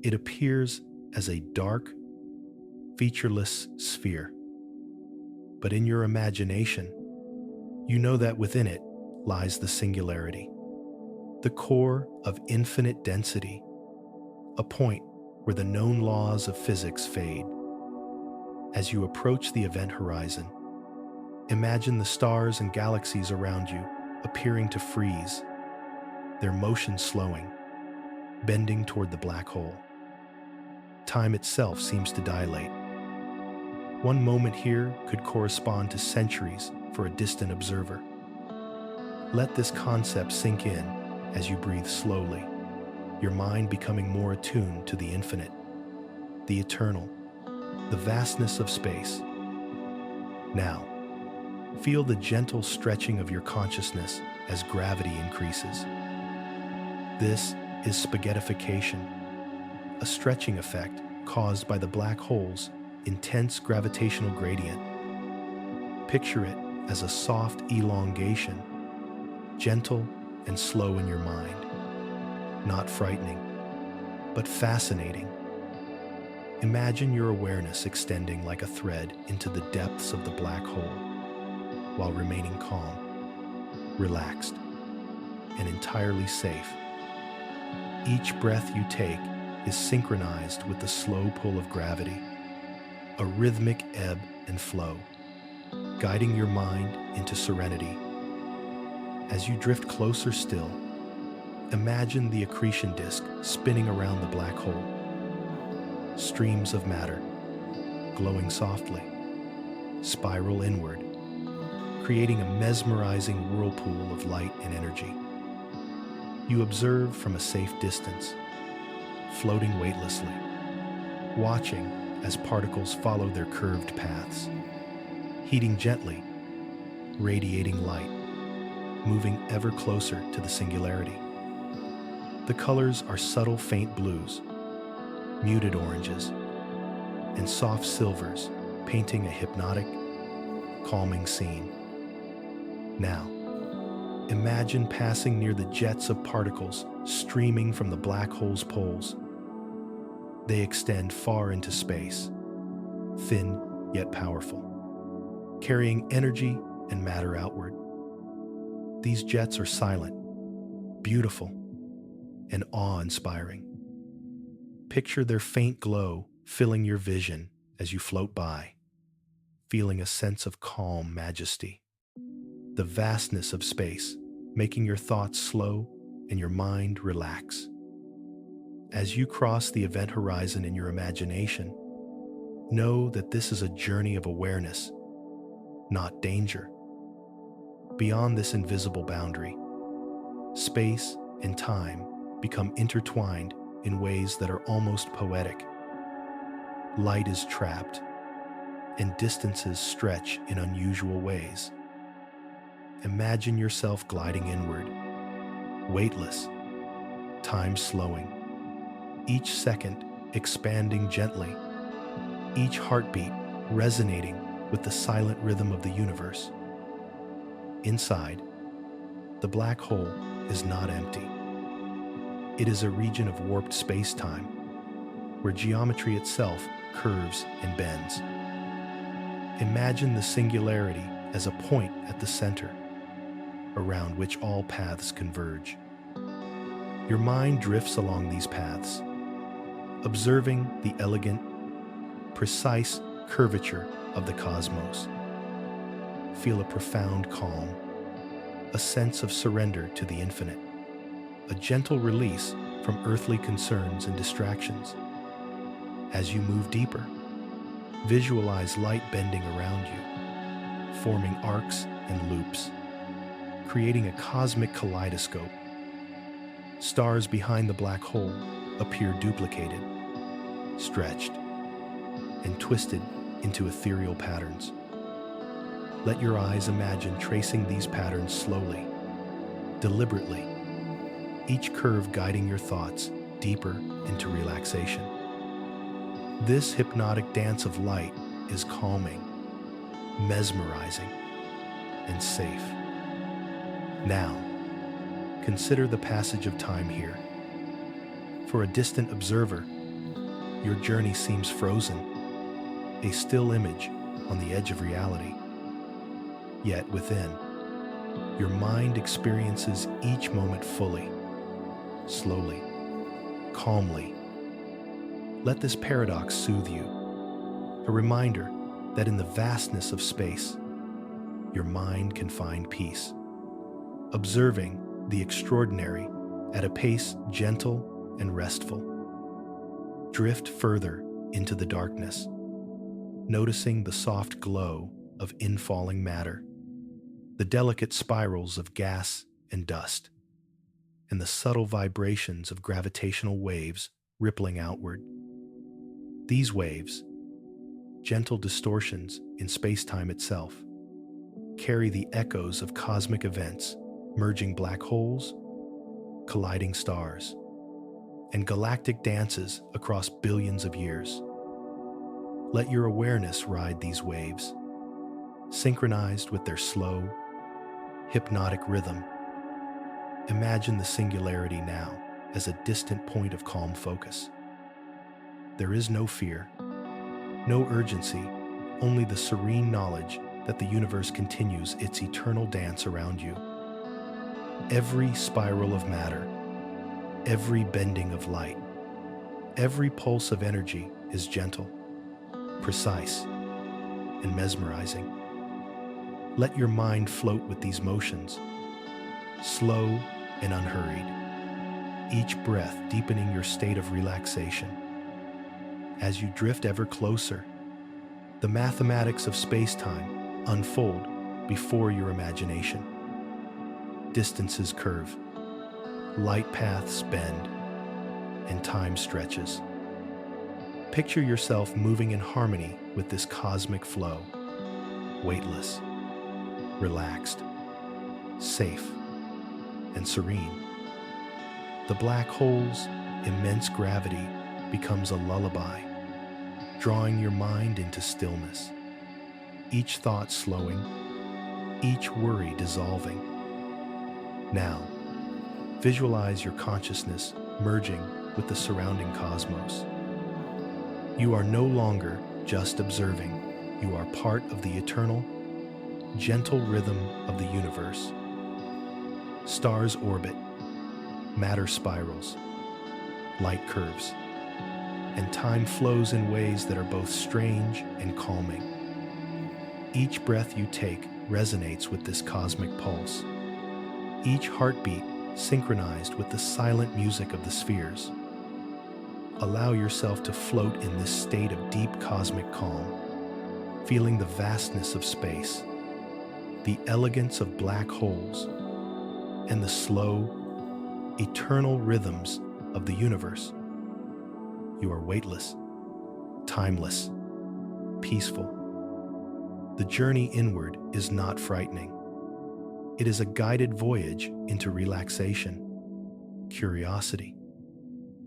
Speaker 1: it appears as a dark, featureless sphere. But in your imagination, you know that within it lies the singularity, the core of infinite density, a point where the known laws of physics fade. As you approach the event horizon, imagine the stars and galaxies around you appearing to freeze, their motion slowing, bending toward the black hole. Time itself seems to dilate. One moment here could correspond to centuries for a distant observer. Let this concept sink in as you breathe slowly, your mind becoming more attuned to the infinite, the eternal, the vastness of space. Now, feel the gentle stretching of your consciousness as gravity increases. This is spaghettification, a stretching effect caused by the black hole's intense gravitational gradient. Picture it as a soft elongation, gentle and slow in your mind, not frightening, but fascinating. Imagine your awareness extending like a thread into the depths of the black hole, while remaining calm, relaxed, and entirely safe. Each breath you take is synchronized with the slow pull of gravity, a rhythmic ebb and flow, guiding your mind into serenity. As you drift closer still, imagine the accretion disk spinning around the black hole. Streams of matter, glowing softly, spiral inward, creating a mesmerizing whirlpool of light and energy. You observe from a safe distance, floating weightlessly, watching as particles follow their curved paths, heating gently, radiating light, moving ever closer to the singularity. The colors are subtle faint blues, muted oranges, and soft silvers, painting a hypnotic, calming scene. Now, imagine passing near the jets of particles streaming from the black hole's poles. They extend far into space, thin yet powerful, carrying energy and matter outward. These jets are silent, beautiful, and awe-inspiring. Picture their faint glow filling your vision as you float by, feeling a sense of calm majesty. The vastness of space, making your thoughts slow and your mind relax. As you cross the event horizon in your imagination, know that this is a journey of awareness, not danger. Beyond this invisible boundary, space and time become intertwined in ways that are almost poetic. Light is trapped, and distances stretch in unusual ways. Imagine yourself gliding inward, weightless, time slowing, each second expanding gently, each heartbeat resonating with the silent rhythm of the universe. Inside, the black hole is not empty. It is a region of warped space-time, where geometry itself curves and bends. Imagine the singularity as a point at the center, around which all paths converge. Your mind drifts along these paths, observing the elegant, precise curvature of the cosmos. Feel a profound calm, a sense of surrender to the infinite, a gentle release from earthly concerns and distractions. As you move deeper, visualize light bending around you, forming arcs and loops, creating a cosmic kaleidoscope. Stars behind the black hole appear duplicated, stretched, and twisted into ethereal patterns. Let your eyes imagine tracing these patterns slowly, deliberately, each curve guiding your thoughts deeper into relaxation. This hypnotic dance of light is calming, mesmerizing, and safe. Now, consider the passage of time here. For a distant observer, your journey seems frozen, a still image on the edge of reality. Yet within, your mind experiences each moment fully, slowly, calmly. Let this paradox soothe you, a reminder that in the vastness of space, your mind can find peace. Observing the extraordinary at a pace gentle and restful. Drift further into the darkness, noticing the soft glow of infalling matter, the delicate spirals of gas and dust, and the subtle vibrations of gravitational waves rippling outward. These waves, gentle distortions in space-time itself, carry the echoes of cosmic events, merging black holes, colliding stars, and galactic dances across billions of years. Let your awareness ride these waves, synchronized with their slow, hypnotic rhythm. Imagine the singularity now as a distant point of calm focus. There is no fear, no urgency, only the serene knowledge that the universe continues its eternal dance around you. Every spiral of matter, every bending of light, every pulse of energy is gentle, precise, and mesmerizing. Let your mind float with these motions, slow and unhurried, each breath deepening your state of relaxation. As you drift ever closer, the mathematics of space-time unfold before your imagination. Distances curve, light paths bend, and time stretches. Picture yourself moving in harmony with this cosmic flow, weightless, relaxed, safe, and serene. The black hole's immense gravity becomes a lullaby, drawing your mind into stillness, each thought slowing, each worry dissolving. Now, visualize your consciousness merging with the surrounding cosmos. You are no longer just observing, you are part of the eternal, gentle rhythm of the universe. Stars orbit, matter spirals, light curves, and time flows in ways that are both strange and calming. Each breath you take resonates with this cosmic pulse, each heartbeat synchronized with the silent music of the spheres. Allow yourself to float in this state of deep cosmic calm, feeling the vastness of space, the elegance of black holes, and the slow, eternal rhythms of the universe. You are weightless, timeless, peaceful. The journey inward is not frightening. It is a guided voyage into relaxation, curiosity,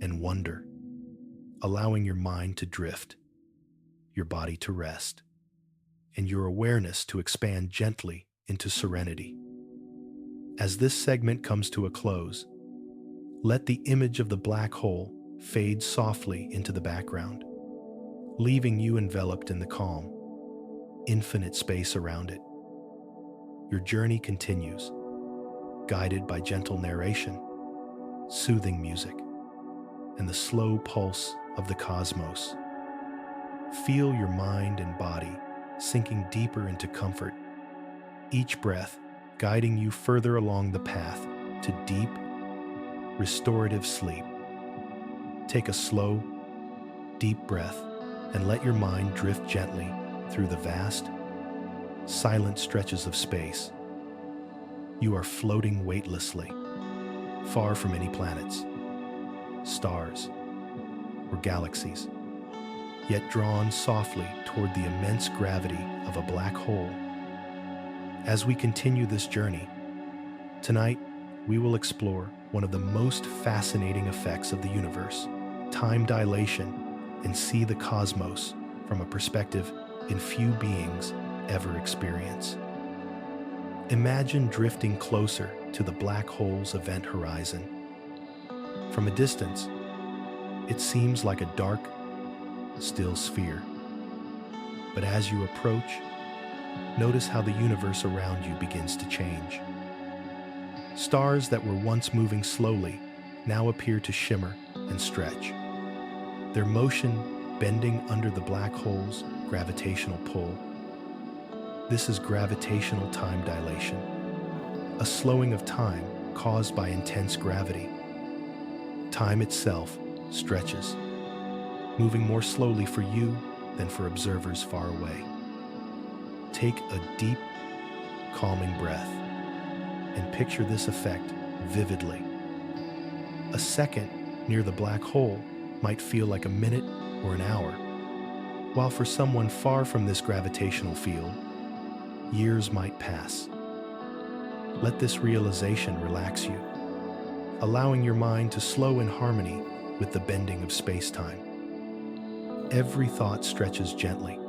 Speaker 1: and wonder, allowing your mind to drift, your body to rest, and your awareness to expand gently into serenity. As this segment comes to a close, let the image of the black hole fade softly into the background, leaving you enveloped in the calm, infinite space around it. Your journey continues, guided by gentle narration, soothing music, and the slow pulse of the cosmos. Feel your mind and body sinking deeper into comfort, each breath guiding you further along the path to deep, restorative sleep. Take a slow, deep breath and let your mind drift gently through the vast, silent stretches of space. You are floating weightlessly, far from any planets, stars, or galaxies, yet drawn softly toward the immense gravity of a black hole. As we continue this journey, tonight we will explore one of the most fascinating effects of the universe, time dilation, and see the cosmos from a perspective few beings ever experience. Imagine drifting closer to the black hole's event horizon. From a distance, it seems like a dark, still sphere. But as you approach, notice how the universe around you begins to change. Stars that were once moving slowly now appear to shimmer and stretch, their motion bending under the black hole's gravitational pull. This is gravitational time dilation, a slowing of time caused by intense gravity. Time itself stretches, moving more slowly for you than for observers far away. Take a deep, calming breath and picture this effect vividly. A second near the black hole might feel like a minute or an hour, while for someone far from this gravitational field, years might pass. Let this realization relax you, allowing your mind to slow in harmony with the bending of space-time. Every thought stretches gently.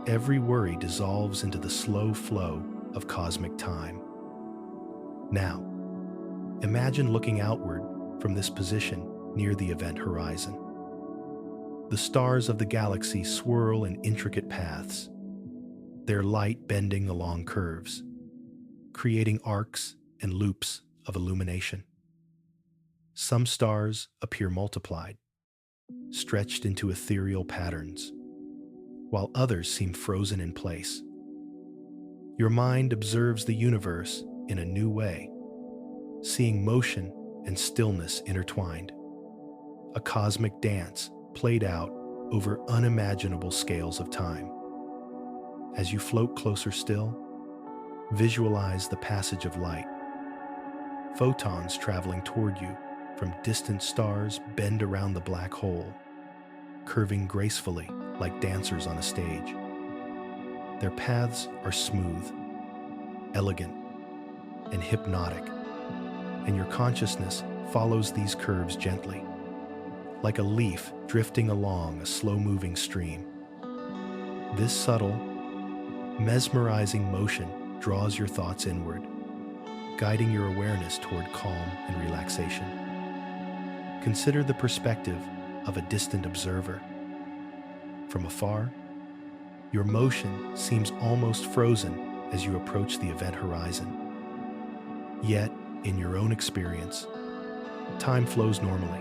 Speaker 1: Every worry dissolves into the slow flow of cosmic time. Now, imagine looking outward from this position near the event horizon. The stars of the galaxy swirl in intricate paths, their light bending along curves, creating arcs and loops of illumination. Some stars appear multiplied, stretched into ethereal patterns, while others seem frozen in place. Your mind observes the universe in a new way, seeing motion and stillness intertwined, a cosmic dance played out over unimaginable scales of time. As you float closer still, visualize the passage of light. Photons traveling toward you from distant stars bend around the black hole, curving gracefully like dancers on a stage. Their paths are smooth, elegant, and hypnotic, and your consciousness follows these curves gently, like a leaf drifting along a slow-moving stream. This subtle, mesmerizing motion draws your thoughts inward, guiding your awareness toward calm and relaxation. Consider the perspective of a distant observer. From afar, your motion seems almost frozen as you approach the event horizon. Yet, in your own experience, time flows normally.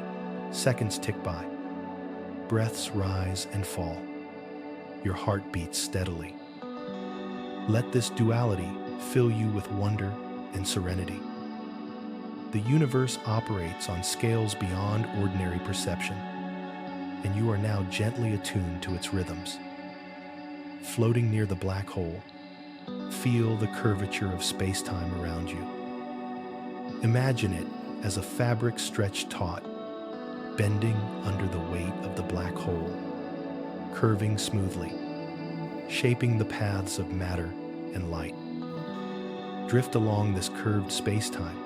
Speaker 1: Seconds tick by. Breaths rise and fall. Your heart beats steadily. Let this duality fill you with wonder and serenity. The universe operates on scales beyond ordinary perception, and you are now gently attuned to its rhythms. Floating near the black hole, feel the curvature of space-time around you. Imagine it as a fabric stretched taut, bending under the weight of the black hole, curving smoothly, shaping the paths of matter and light. Drift along this curved space-time,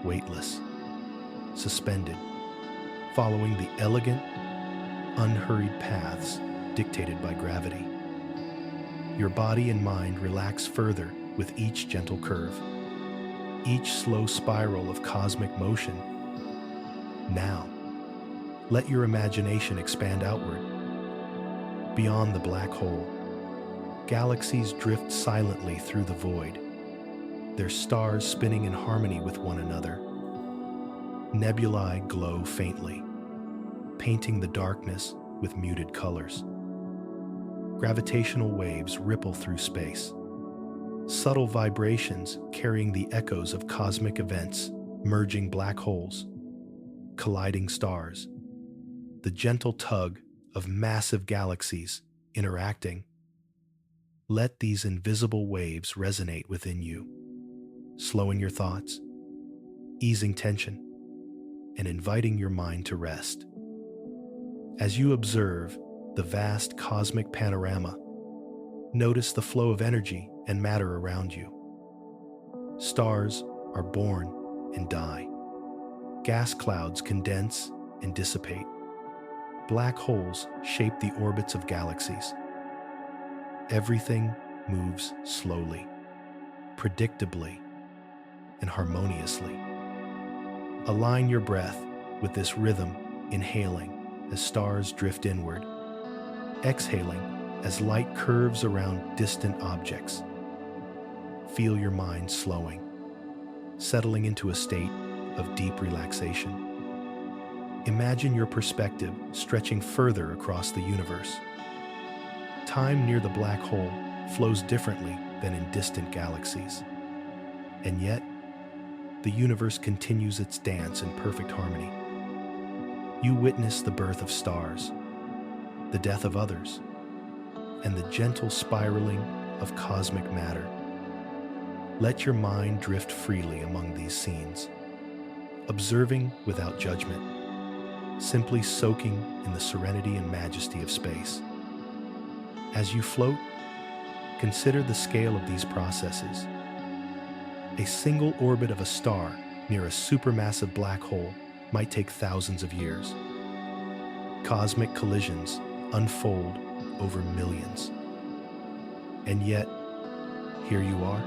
Speaker 1: weightless, suspended, following the elegant, unhurried paths dictated by gravity. Your body and mind relax further with each gentle curve, each slow spiral of cosmic motion. Now, let your imagination expand outward. Beyond the black hole, galaxies drift silently through the void, their stars spinning in harmony with one another. Nebulae glow faintly, painting the darkness with muted colors. Gravitational waves ripple through space, subtle vibrations carrying the echoes of cosmic events, merging black holes, colliding stars, the gentle tug of massive galaxies interacting. Let these invisible waves resonate within you, slowing your thoughts, easing tension, and inviting your mind to rest. As you observe the vast cosmic panorama, notice the flow of energy and matter around you. Stars are born and die. Gas clouds condense and dissipate. Black holes shape the orbits of galaxies. Everything moves slowly, predictably, and harmoniously. Align your breath with this rhythm, inhaling as stars drift inward, exhaling as light curves around distant objects. Feel your mind slowing, settling into a state of deep relaxation. Imagine your perspective stretching further across the universe. Time near the black hole flows differently than in distant galaxies. And yet, the universe continues its dance in perfect harmony. You witness the birth of stars, the death of others, and the gentle spiraling of cosmic matter. Let your mind drift freely among these scenes, observing without judgment, simply soaking in the serenity and majesty of space. As you float, consider the scale of these processes. A single orbit of a star near a supermassive black hole might take thousands of years. Cosmic collisions unfold over millions. And yet, here you are,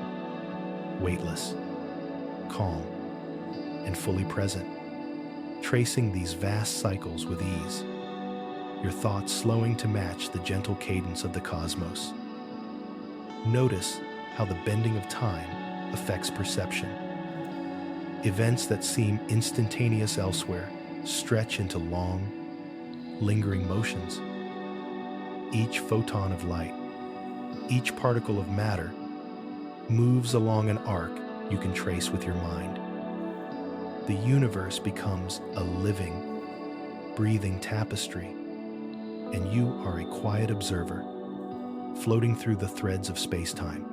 Speaker 1: weightless, calm, and fully present, tracing these vast cycles with ease, your thoughts slowing to match the gentle cadence of the cosmos. Notice how the bending of time affects perception. Events that seem instantaneous elsewhere stretch into long, lingering motions. Each photon of light, each particle of matter, moves along an arc you can trace with your mind. The universe becomes a living, breathing tapestry, and you are a quiet observer, floating through the threads of space-time.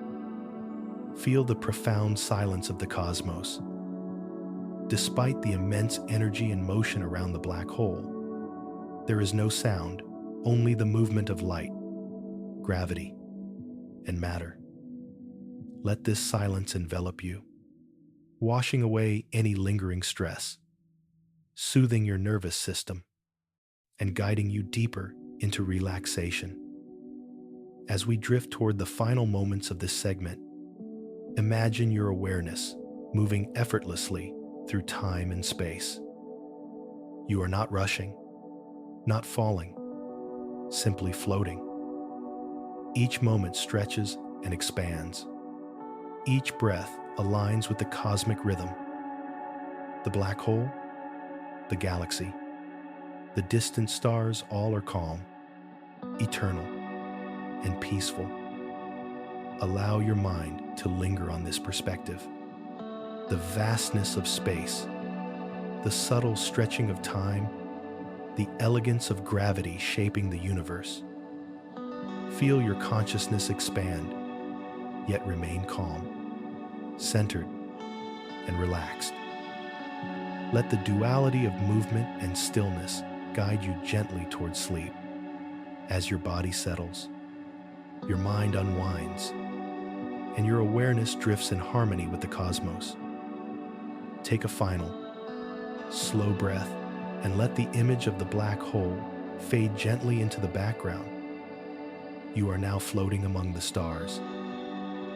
Speaker 1: Feel the profound silence of the cosmos. Despite the immense energy and motion around the black hole, there is no sound, only the movement of light, gravity, and matter. Let this silence envelop you, washing away any lingering stress, soothing your nervous system, and guiding you deeper into relaxation. As we drift toward the final moments of this segment, imagine your awareness moving effortlessly through time and space. You are not rushing, not falling, simply floating. Each moment stretches and expands. Each breath aligns with the cosmic rhythm. The black hole, the galaxy, the distant stars, all are calm, eternal, and peaceful. Allow your mind to linger on this perspective. The vastness of space, the subtle stretching of time, the elegance of gravity shaping the universe. Feel your consciousness expand, yet remain calm, centered, and relaxed. Let the duality of movement and stillness guide you gently towards sleep. As your body settles, your mind unwinds, and your awareness drifts in harmony with the cosmos. Take a final, slow breath and let the image of the black hole fade gently into the background. You are now floating among the stars,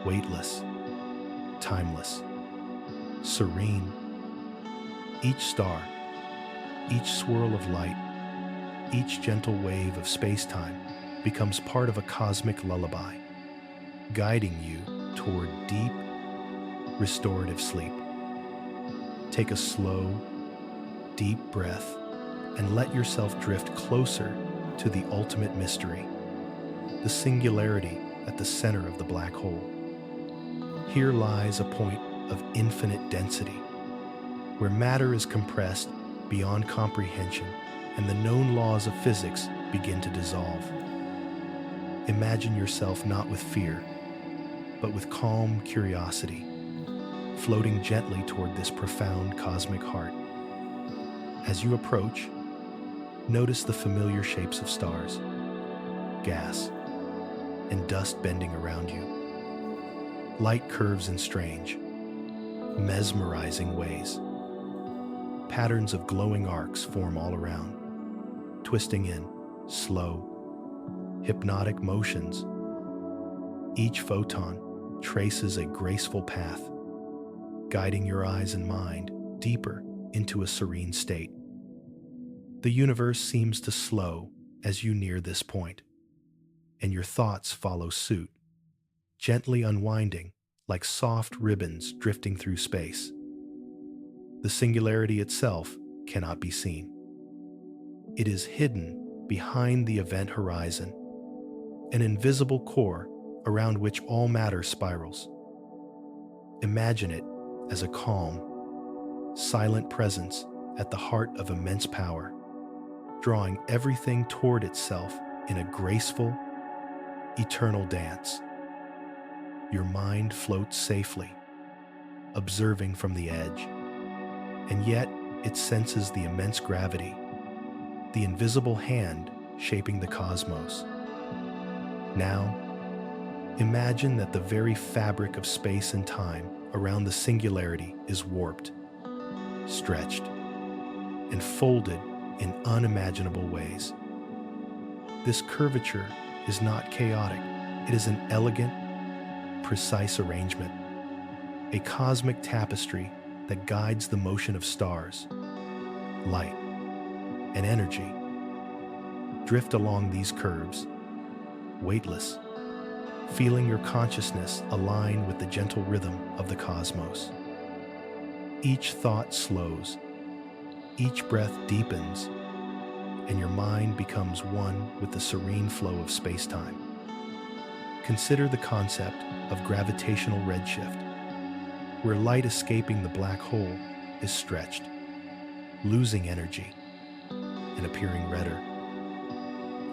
Speaker 1: weightless, timeless, serene. Each star, each swirl of light, each gentle wave of space-time becomes part of a cosmic lullaby, guiding you toward deep, restorative sleep. Take a slow, deep breath and let yourself drift closer to the ultimate mystery, the singularity at the center of the black hole. Here lies a point of infinite density, where matter is compressed beyond comprehension and the known laws of physics begin to dissolve. Imagine yourself not with fear, but with calm curiosity, floating gently toward this profound cosmic heart. As you approach, notice the familiar shapes of stars, gas, and dust bending around you. Light curves in strange, mesmerizing ways. Patterns of glowing arcs form all around, twisting in slow, hypnotic motions. Each photon traces a graceful path, guiding your eyes and mind deeper into a serene state. The universe seems to slow as you near this point, and your thoughts follow suit, gently unwinding like soft ribbons drifting through space. The singularity itself cannot be seen. It is hidden behind the event horizon, an invisible core around which all matter spirals. Imagine it as a calm, silent presence at the heart of immense power, drawing everything toward itself in a graceful, eternal dance. Your mind floats safely, observing from the edge, and yet it senses the immense gravity, the invisible hand shaping the cosmos. Now, imagine that the very fabric of space and time around the singularity is warped, stretched, and folded in unimaginable ways. This curvature is not chaotic. It is an elegant, precise arrangement, a cosmic tapestry that guides the motion of stars, light, and energy. Drift along these curves, weightless, feeling your consciousness align with the gentle rhythm of the cosmos. Each thought slows, each breath deepens, and your mind becomes one with the serene flow of space-time. Consider the concept of gravitational redshift, where light escaping the black hole is stretched, losing energy, and appearing redder.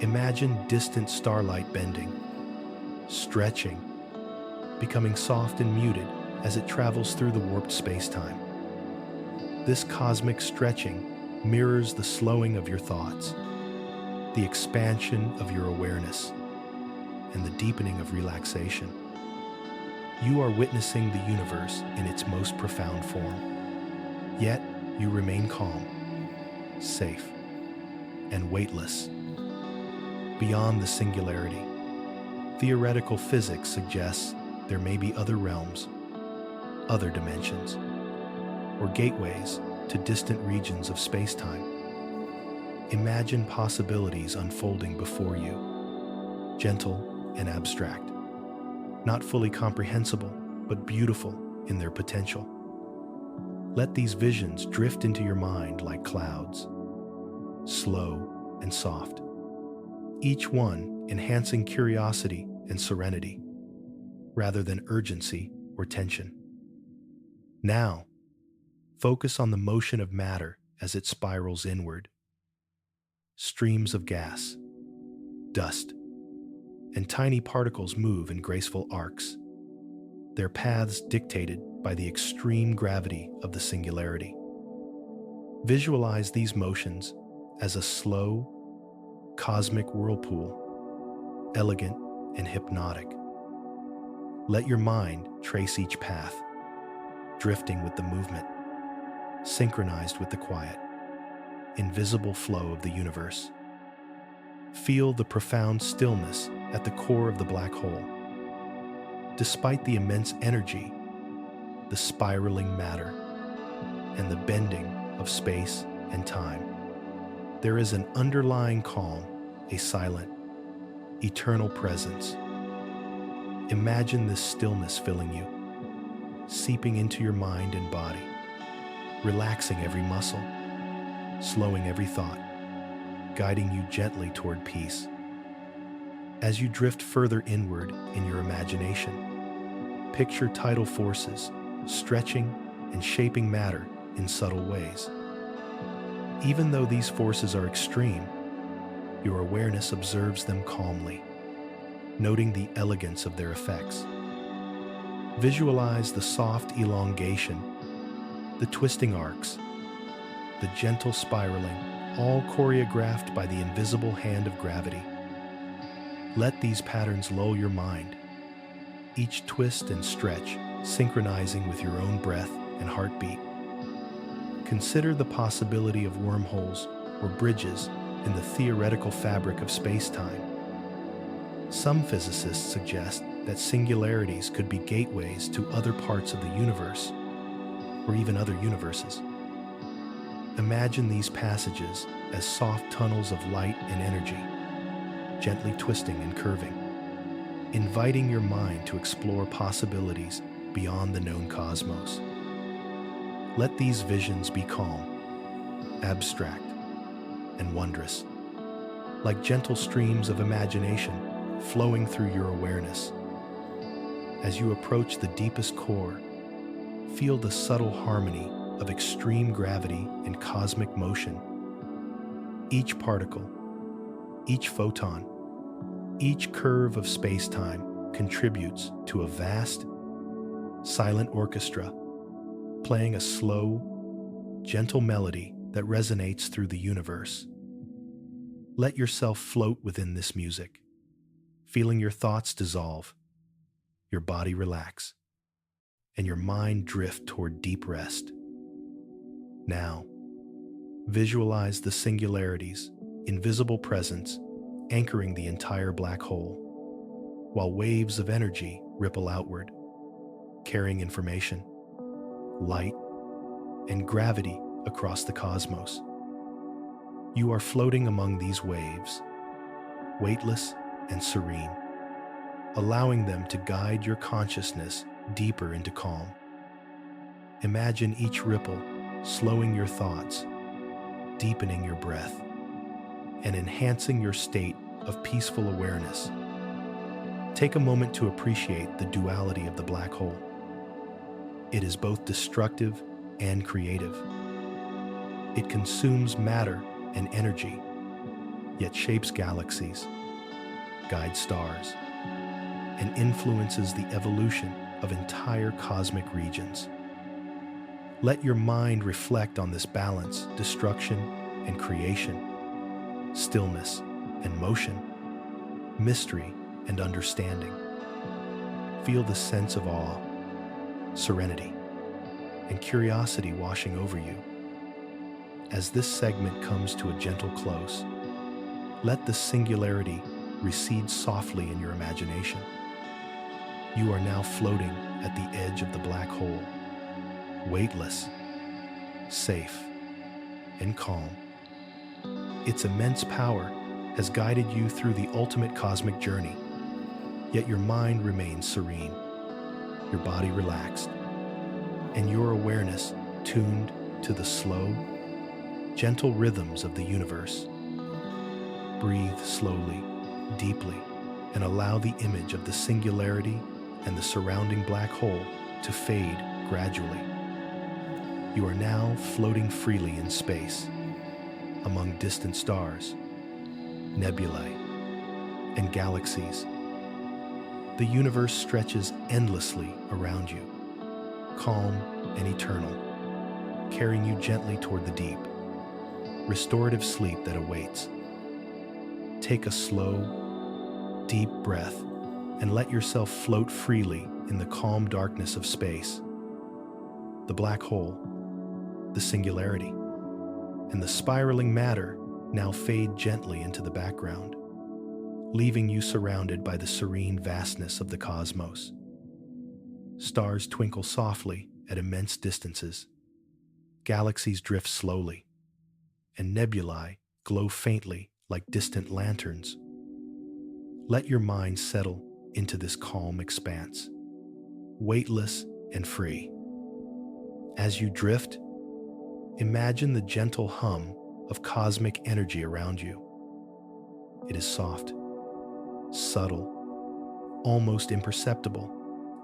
Speaker 1: Imagine distant starlight bending, stretching, becoming soft and muted as it travels through the warped space-time. This cosmic stretching mirrors the slowing of your thoughts, the expansion of your awareness, and the deepening of relaxation. You are witnessing the universe in its most profound form, yet you remain calm, safe, and weightless. Beyond the singularity, theoretical physics suggests there may be other realms, other dimensions, or gateways to distant regions of space-time. Imagine possibilities unfolding before you, gentle and abstract, not fully comprehensible, but beautiful in their potential. Let these visions drift into your mind like clouds, slow and soft, each one enhancing curiosity and serenity, rather than urgency or tension. Now, focus on the motion of matter as it spirals inward. Streams of gas, dust, and tiny particles move in graceful arcs, their paths dictated by the extreme gravity of the singularity. Visualize these motions as a slow, cosmic whirlpool, elegant and hypnotic. Let your mind trace each path, drifting with the movement, synchronized with the quiet, invisible flow of the universe. Feel the profound stillness at the core of the black hole. Despite the immense energy, the spiraling matter, and the bending of space and time, there is an underlying calm, a silent, eternal presence. Imagine this stillness filling you, seeping into your mind and body, relaxing every muscle, slowing every thought, guiding you gently toward peace. As you drift further inward in your imagination, picture tidal forces stretching and shaping matter in subtle ways. Even though these forces are extreme, your awareness observes them calmly, noting the elegance of their effects. Visualize the soft elongation, the twisting arcs, the gentle spiraling, all choreographed by the invisible hand of gravity. Let these patterns lull your mind, each twist and stretch synchronizing with your own breath and heartbeat. Consider the possibility of wormholes or bridges in the theoretical fabric of space-time. Some physicists suggest that singularities could be gateways to other parts of the universe, or even other universes. Imagine these passages as soft tunnels of light and energy, gently twisting and curving, inviting your mind to explore possibilities beyond the known cosmos. Let these visions be calm, abstract, and wondrous, like gentle streams of imagination flowing through your awareness. As you approach the deepest core, feel the subtle harmony of extreme gravity and cosmic motion. Each particle, each photon, each curve of space-time contributes to a vast, silent orchestra, playing a slow, gentle melody that resonates through the universe. Let yourself float within this music, feeling your thoughts dissolve, your body relax, and your mind drift toward deep rest. Now, visualize the singularity's invisible presence anchoring the entire black hole, while waves of energy ripple outward, carrying information, light, and gravity across the cosmos. You are floating among these waves, weightless and serene, allowing them to guide your consciousness deeper into calm. Imagine each ripple slowing your thoughts, deepening your breath, and enhancing your state of peaceful awareness. Take a moment to appreciate the duality of the black hole. It is both destructive and creative. It consumes matter and energy, yet shapes galaxies, guides stars, and influences the evolution of entire cosmic regions. Let your mind reflect on this balance, destruction and creation, stillness and motion, mystery and understanding. Feel the sense of awe, serenity, and curiosity washing over you. As this segment comes to a gentle close, let the singularity recede softly in your imagination. You are now floating at the edge of the black hole, weightless, safe, and calm. Its immense power has guided you through the ultimate cosmic journey, yet your mind remains serene, your body relaxed, and your awareness tuned to the slow, gentle rhythms of the universe. Breathe slowly, deeply, and allow the image of the singularity and the surrounding black hole to fade gradually. You are now floating freely in space, among distant stars, nebulae, and galaxies. The universe stretches endlessly around you, calm and eternal, carrying you gently toward the deep, restorative sleep that awaits. Take a slow, deep breath and let yourself float freely in the calm darkness of space. The black hole, the singularity, and the spiraling matter now fade gently into the background, leaving you surrounded by the serene vastness of the cosmos. Stars twinkle softly at immense distances, galaxies drift slowly, and nebulae glow faintly like distant lanterns. Let your mind settle into this calm expanse, weightless and free. As you drift, imagine the gentle hum of cosmic energy around you. It is soft, subtle, almost imperceptible,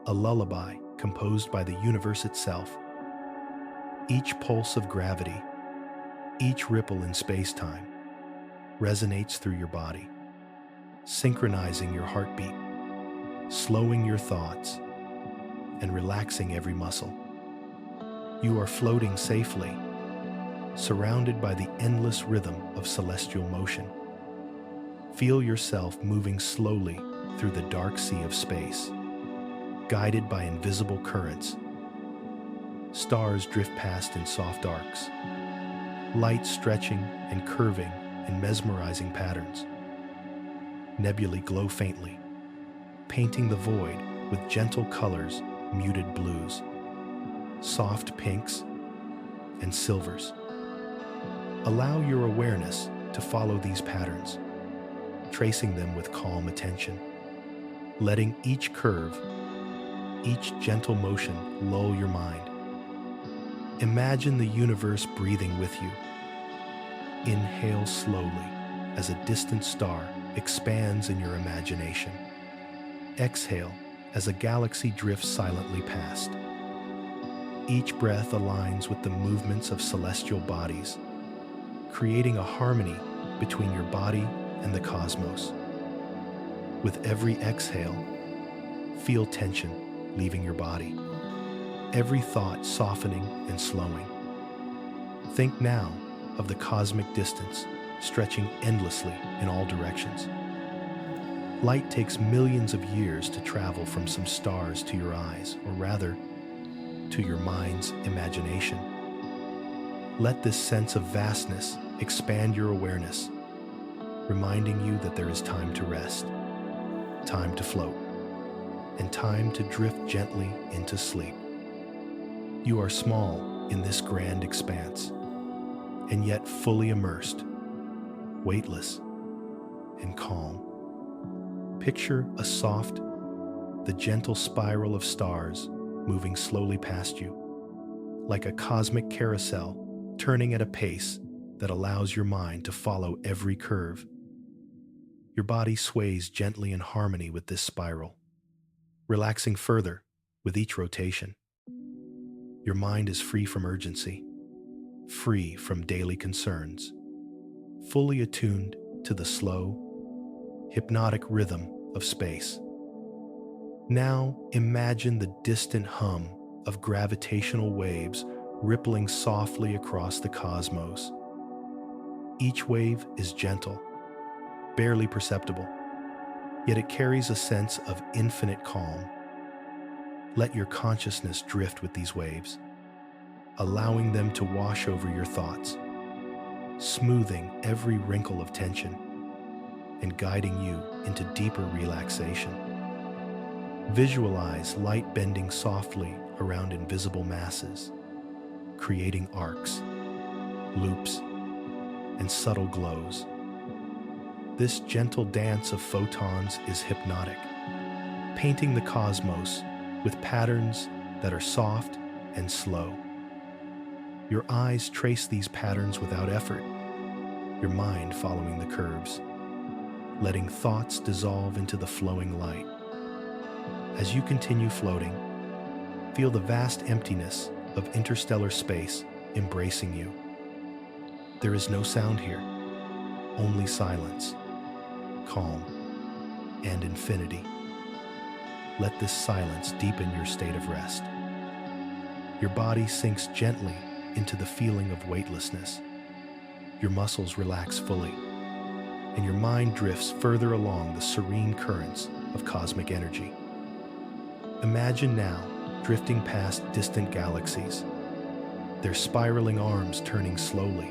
Speaker 1: a lullaby composed by the universe itself. Each pulse of gravity, each ripple in space-time, resonates through your body, synchronizing your heartbeat, slowing your thoughts, and relaxing every muscle. You are floating safely, surrounded by the endless rhythm of celestial motion. Feel yourself moving slowly through the dark sea of space, guided by invisible currents. Stars drift past in soft arcs, light stretching and curving in mesmerizing patterns. Nebulae glow faintly, painting the void with gentle colors, muted blues, soft pinks, and silvers. Allow your awareness to follow these patterns, tracing them with calm attention, letting each curve, each gentle motion lull your mind. Imagine the universe breathing with you. Inhale slowly as a distant star expands in your imagination. Exhale as a galaxy drifts silently past. Each breath aligns with the movements of celestial bodies, creating a harmony between your body and the cosmos. With every exhale, feel tension leaving your body, every thought softening and slowing. Think now of the cosmic distance stretching endlessly in all directions. Light takes millions of years to travel from some stars to your eyes, or rather, to your mind's imagination. Let this sense of vastness expand your awareness, reminding you that there is time to rest, time to float, and time to drift gently into sleep. You are small in this grand expanse, and yet fully immersed, weightless, and calm. Picture a soft, the gentle spiral of stars moving slowly past you, like a cosmic carousel turning at a pace that allows your mind to follow every curve. Your body sways gently in harmony with this spiral, relaxing further with each rotation. Your mind is free from urgency, free from daily concerns, fully attuned to the slow, hypnotic rhythm of space. Now imagine the distant hum of gravitational waves rippling softly across the cosmos. Each wave is gentle, barely perceptible, yet it carries a sense of infinite calm. Let your consciousness drift with these waves, allowing them to wash over your thoughts, smoothing every wrinkle of tension and guiding you into deeper relaxation. Visualize light bending softly around invisible masses, creating arcs, loops, and subtle glows. This gentle dance of photons is hypnotic, painting the cosmos with patterns that are soft and slow. Your eyes trace these patterns without effort, your mind following the curves, letting thoughts dissolve into the flowing light. As you continue floating, feel the vast emptiness of interstellar space embracing you. There is no sound here, only silence, calm, and infinity. Let this silence deepen your state of rest. Your body sinks gently into the feeling of weightlessness. Your muscles relax fully, and your mind drifts further along the serene currents of cosmic energy. Imagine now drifting past distant galaxies, their spiraling arms turning slowly,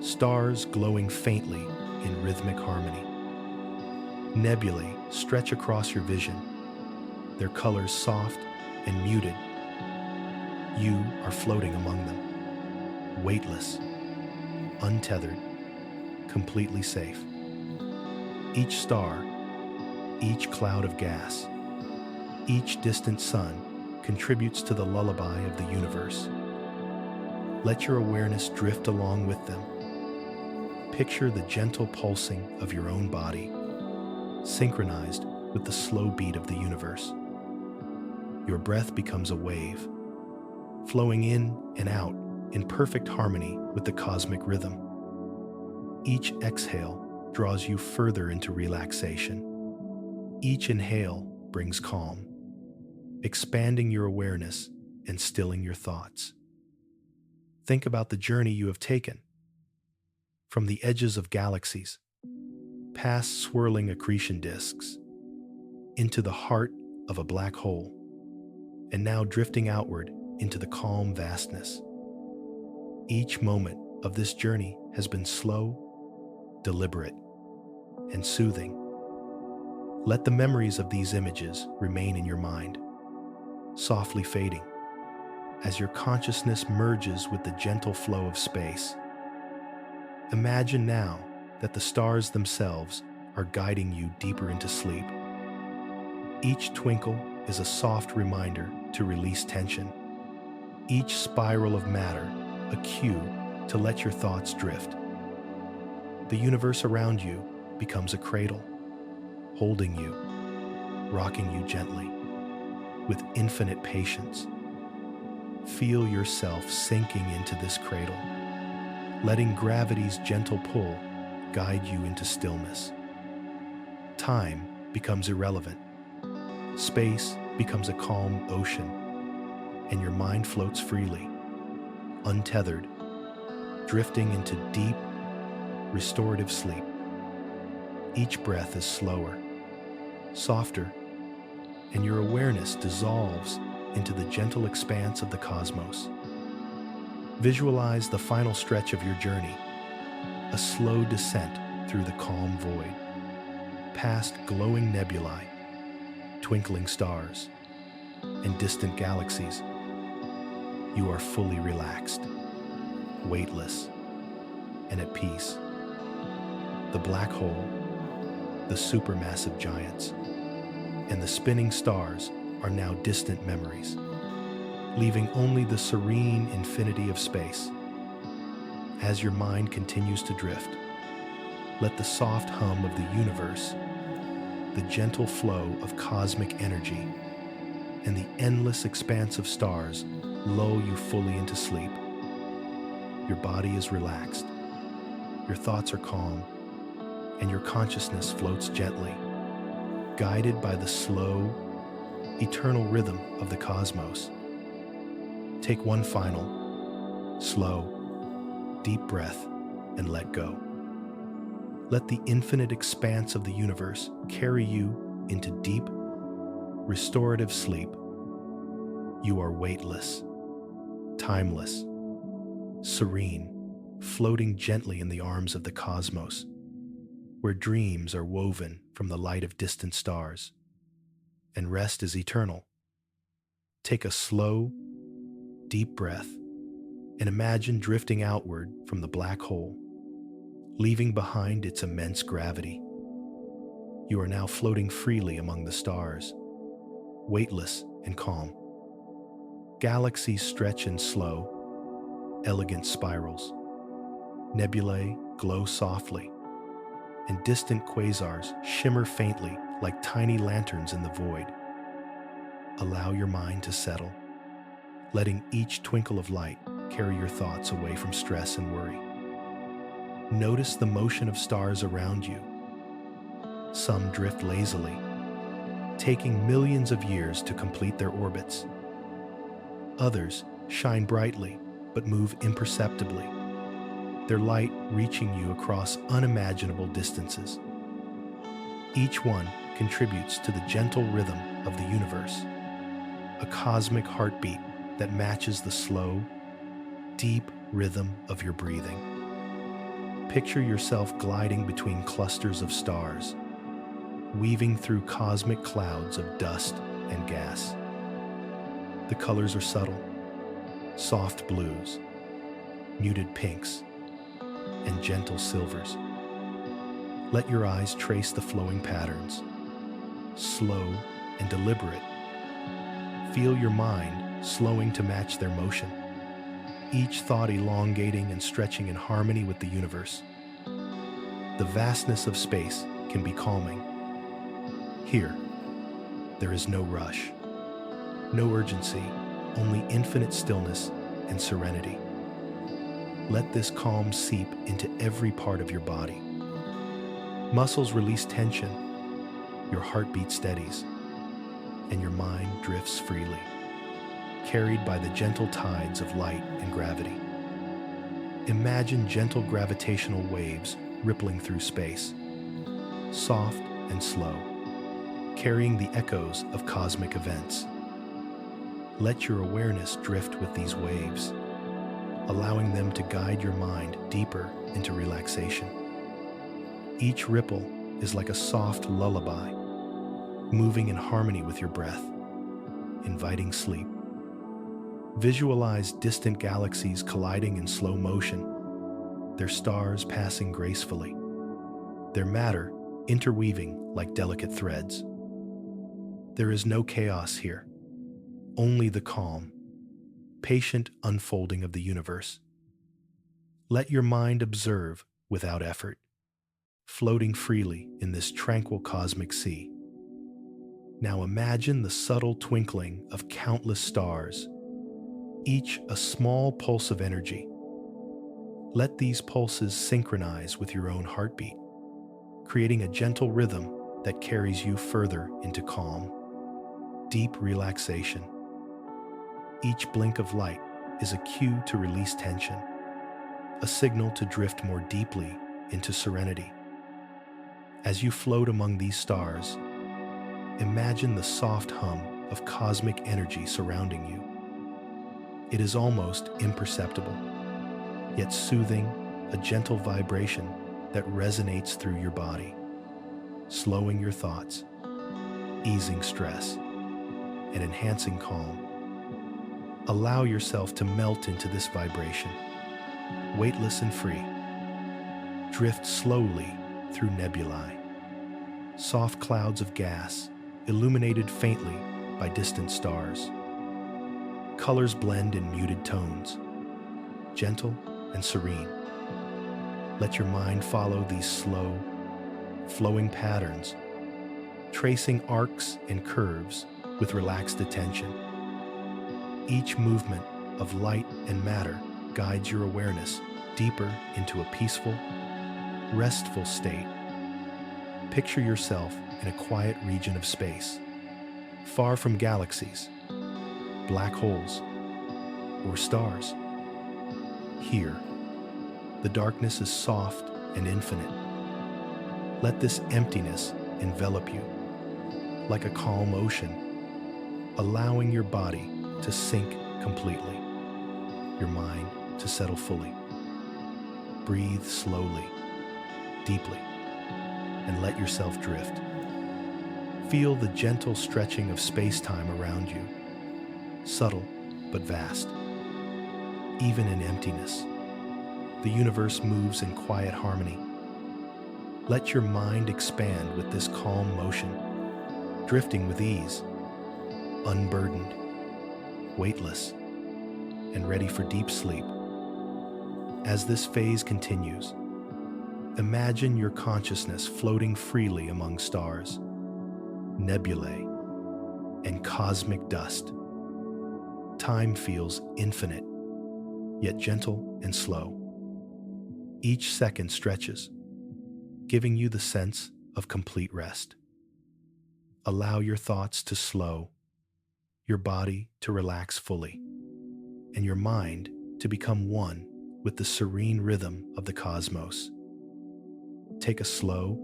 Speaker 1: stars glowing faintly in rhythmic harmony. Nebulae stretch across your vision, their colors soft and muted. You are floating among them, weightless, untethered, completely safe. Each star, each cloud of gas, each distant sun contributes to the lullaby of the universe. Let your awareness drift along with them. Picture the gentle pulsing of your own body, synchronized with the slow beat of the universe. Your breath becomes a wave, flowing in and out in perfect harmony with the cosmic rhythm. Each exhale draws you further into relaxation. Each inhale brings calm, expanding your awareness and stilling your thoughts. Think about the journey you have taken. From the edges of galaxies, past swirling accretion disks, into the heart of a black hole, and now drifting outward into the calm vastness. Each moment of this journey has been slow, deliberate, and soothing. Let the memories of these images remain in your mind, softly fading, as your consciousness merges with the gentle flow of space. Imagine now that the stars themselves are guiding you deeper into sleep. Each twinkle is a soft reminder to release tension. Each spiral of matter, a cue to let your thoughts drift. The universe around you becomes a cradle, holding you, rocking you gently, with infinite patience. Feel yourself sinking into this cradle, letting gravity's gentle pull guide you into stillness. Time becomes irrelevant. Space becomes a calm ocean, and your mind floats freely, untethered, drifting into deep, restorative sleep. Each breath is slower, softer, and your awareness dissolves into the gentle expanse of the cosmos. Visualize the final stretch of your journey, a slow descent through the calm void, past glowing nebulae, twinkling stars, and distant galaxies. You are fully relaxed, weightless, and at peace. The black hole, the supermassive giants, and the spinning stars are now distant memories, leaving only the serene infinity of space. As your mind continues to drift, let the soft hum of the universe, the gentle flow of cosmic energy, and the endless expanse of stars lull you fully into sleep. Your body is relaxed, your thoughts are calm, and your consciousness floats gently, guided by the slow, eternal rhythm of the cosmos. Take one final, slow, deep breath and let go. Let the infinite expanse of the universe carry you into deep, restorative sleep. You are weightless, timeless, serene, floating gently in the arms of the cosmos, where dreams are woven from the light of distant stars, and rest is eternal. Take a slow, deep breath and imagine drifting outward from the black hole, leaving behind its immense gravity. You are now floating freely among the stars, weightless and calm. Galaxies stretch in slow, elegant spirals. Nebulae glow softly, and distant quasars shimmer faintly like tiny lanterns in the void. Allow your mind to settle, letting each twinkle of light carry your thoughts away from stress and worry. Notice the motion of stars around you. Some drift lazily, taking millions of years to complete their orbits. Others shine brightly but move imperceptibly, their light reaching you across unimaginable distances. Each one contributes to the gentle rhythm of the universe, a cosmic heartbeat that matches the slow, deep rhythm of your breathing. Picture yourself gliding between clusters of stars, weaving through cosmic clouds of dust and gas. The colors are subtle, soft blues, muted pinks, and gentle silvers. Let your eyes trace the flowing patterns, slow and deliberate, Feel your mind slowing to match their motion, each thought elongating and stretching in harmony with the universe. The vastness of space can be calming. Here, there is no rush, no urgency, only infinite stillness and serenity. Let this calm seep into every part of your body. Muscles release tension, your heartbeat steadies, and your mind drifts freely, carried by the gentle tides of light and gravity. Imagine gentle gravitational waves rippling through space, soft and slow, carrying the echoes of cosmic events. Let your awareness drift with these waves, allowing them to guide your mind deeper into relaxation. Each ripple is like a soft lullaby, moving in harmony with your breath, inviting sleep. Visualize distant galaxies colliding in slow motion, their stars passing gracefully, their matter interweaving like delicate threads. There is no chaos here, only the calm, patient unfolding of the universe. Let your mind observe without effort, floating freely in this tranquil cosmic sea. Now imagine the subtle twinkling of countless stars, each a small pulse of energy. Let these pulses synchronize with your own heartbeat, creating a gentle rhythm that carries you further into calm, deep relaxation. Each blink of light is a cue to release tension, a signal to drift more deeply into serenity. As you float among these stars, imagine the soft hum of cosmic energy surrounding you. It is almost imperceptible, yet soothing, a gentle vibration that resonates through your body, slowing your thoughts, easing stress, and enhancing calm. Allow yourself to melt into this vibration, weightless and free. Drift slowly through nebulae, soft clouds of gas illuminated faintly by distant stars. Colors blend in muted tones, gentle and serene. Let your mind follow these slow, flowing patterns, tracing arcs and curves with relaxed attention. Each movement of light and matter guides your awareness deeper into a peaceful, restful state. Picture yourself in a quiet region of space, far from galaxies, black holes, or stars. Here, the darkness is soft and infinite. Let this emptiness envelop you like a calm ocean, allowing your body to sink completely, your mind to settle fully. Breathe slowly, deeply, and let yourself drift. Feel the gentle stretching of space-time around you, subtle but vast. Even in emptiness, the universe moves in quiet harmony. Let your mind expand with this calm motion, drifting with ease, unburdened, weightless, and ready for deep sleep. As this phase continues, imagine your consciousness floating freely among stars, nebulae, and cosmic dust. Time feels infinite, yet gentle and slow. Each second stretches, giving you the sense of complete rest. Allow your thoughts to slow, your body to relax fully, and your mind to become one with the serene rhythm of the cosmos. Take a slow,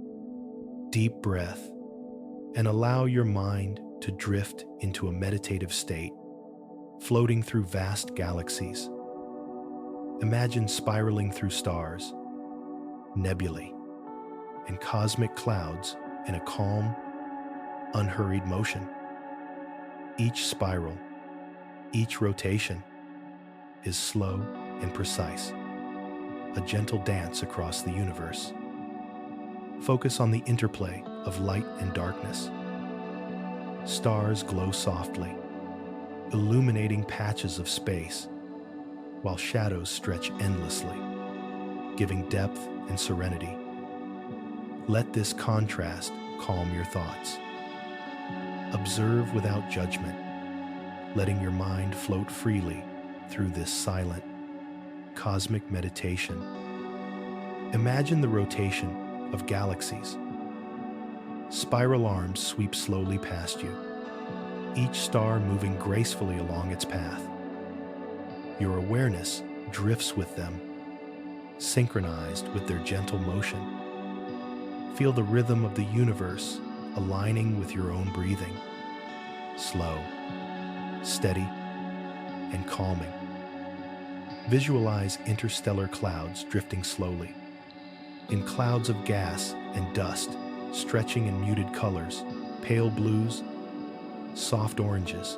Speaker 1: deep breath and allow your mind to drift into a meditative state, floating through vast galaxies. Imagine spiraling through stars, nebulae, and cosmic clouds in a calm, unhurried motion. Each spiral, each rotation is slow and precise, a gentle dance across the universe. Focus on the interplay of light and darkness. Stars glow softly, illuminating patches of space, while shadows stretch endlessly, giving depth and serenity. Let this contrast calm your thoughts. Observe without judgment, letting your mind float freely through this silent, cosmic meditation. Imagine the rotation of galaxies. Spiral arms sweep slowly past you, each star moving gracefully along its path. Your awareness drifts with them, synchronized with their gentle motion. Feel the rhythm of the universe aligning with your own breathing, slow, steady, and calming. Visualize interstellar clouds drifting slowly, in clouds of gas and dust, stretching in muted colors, pale blues, soft oranges,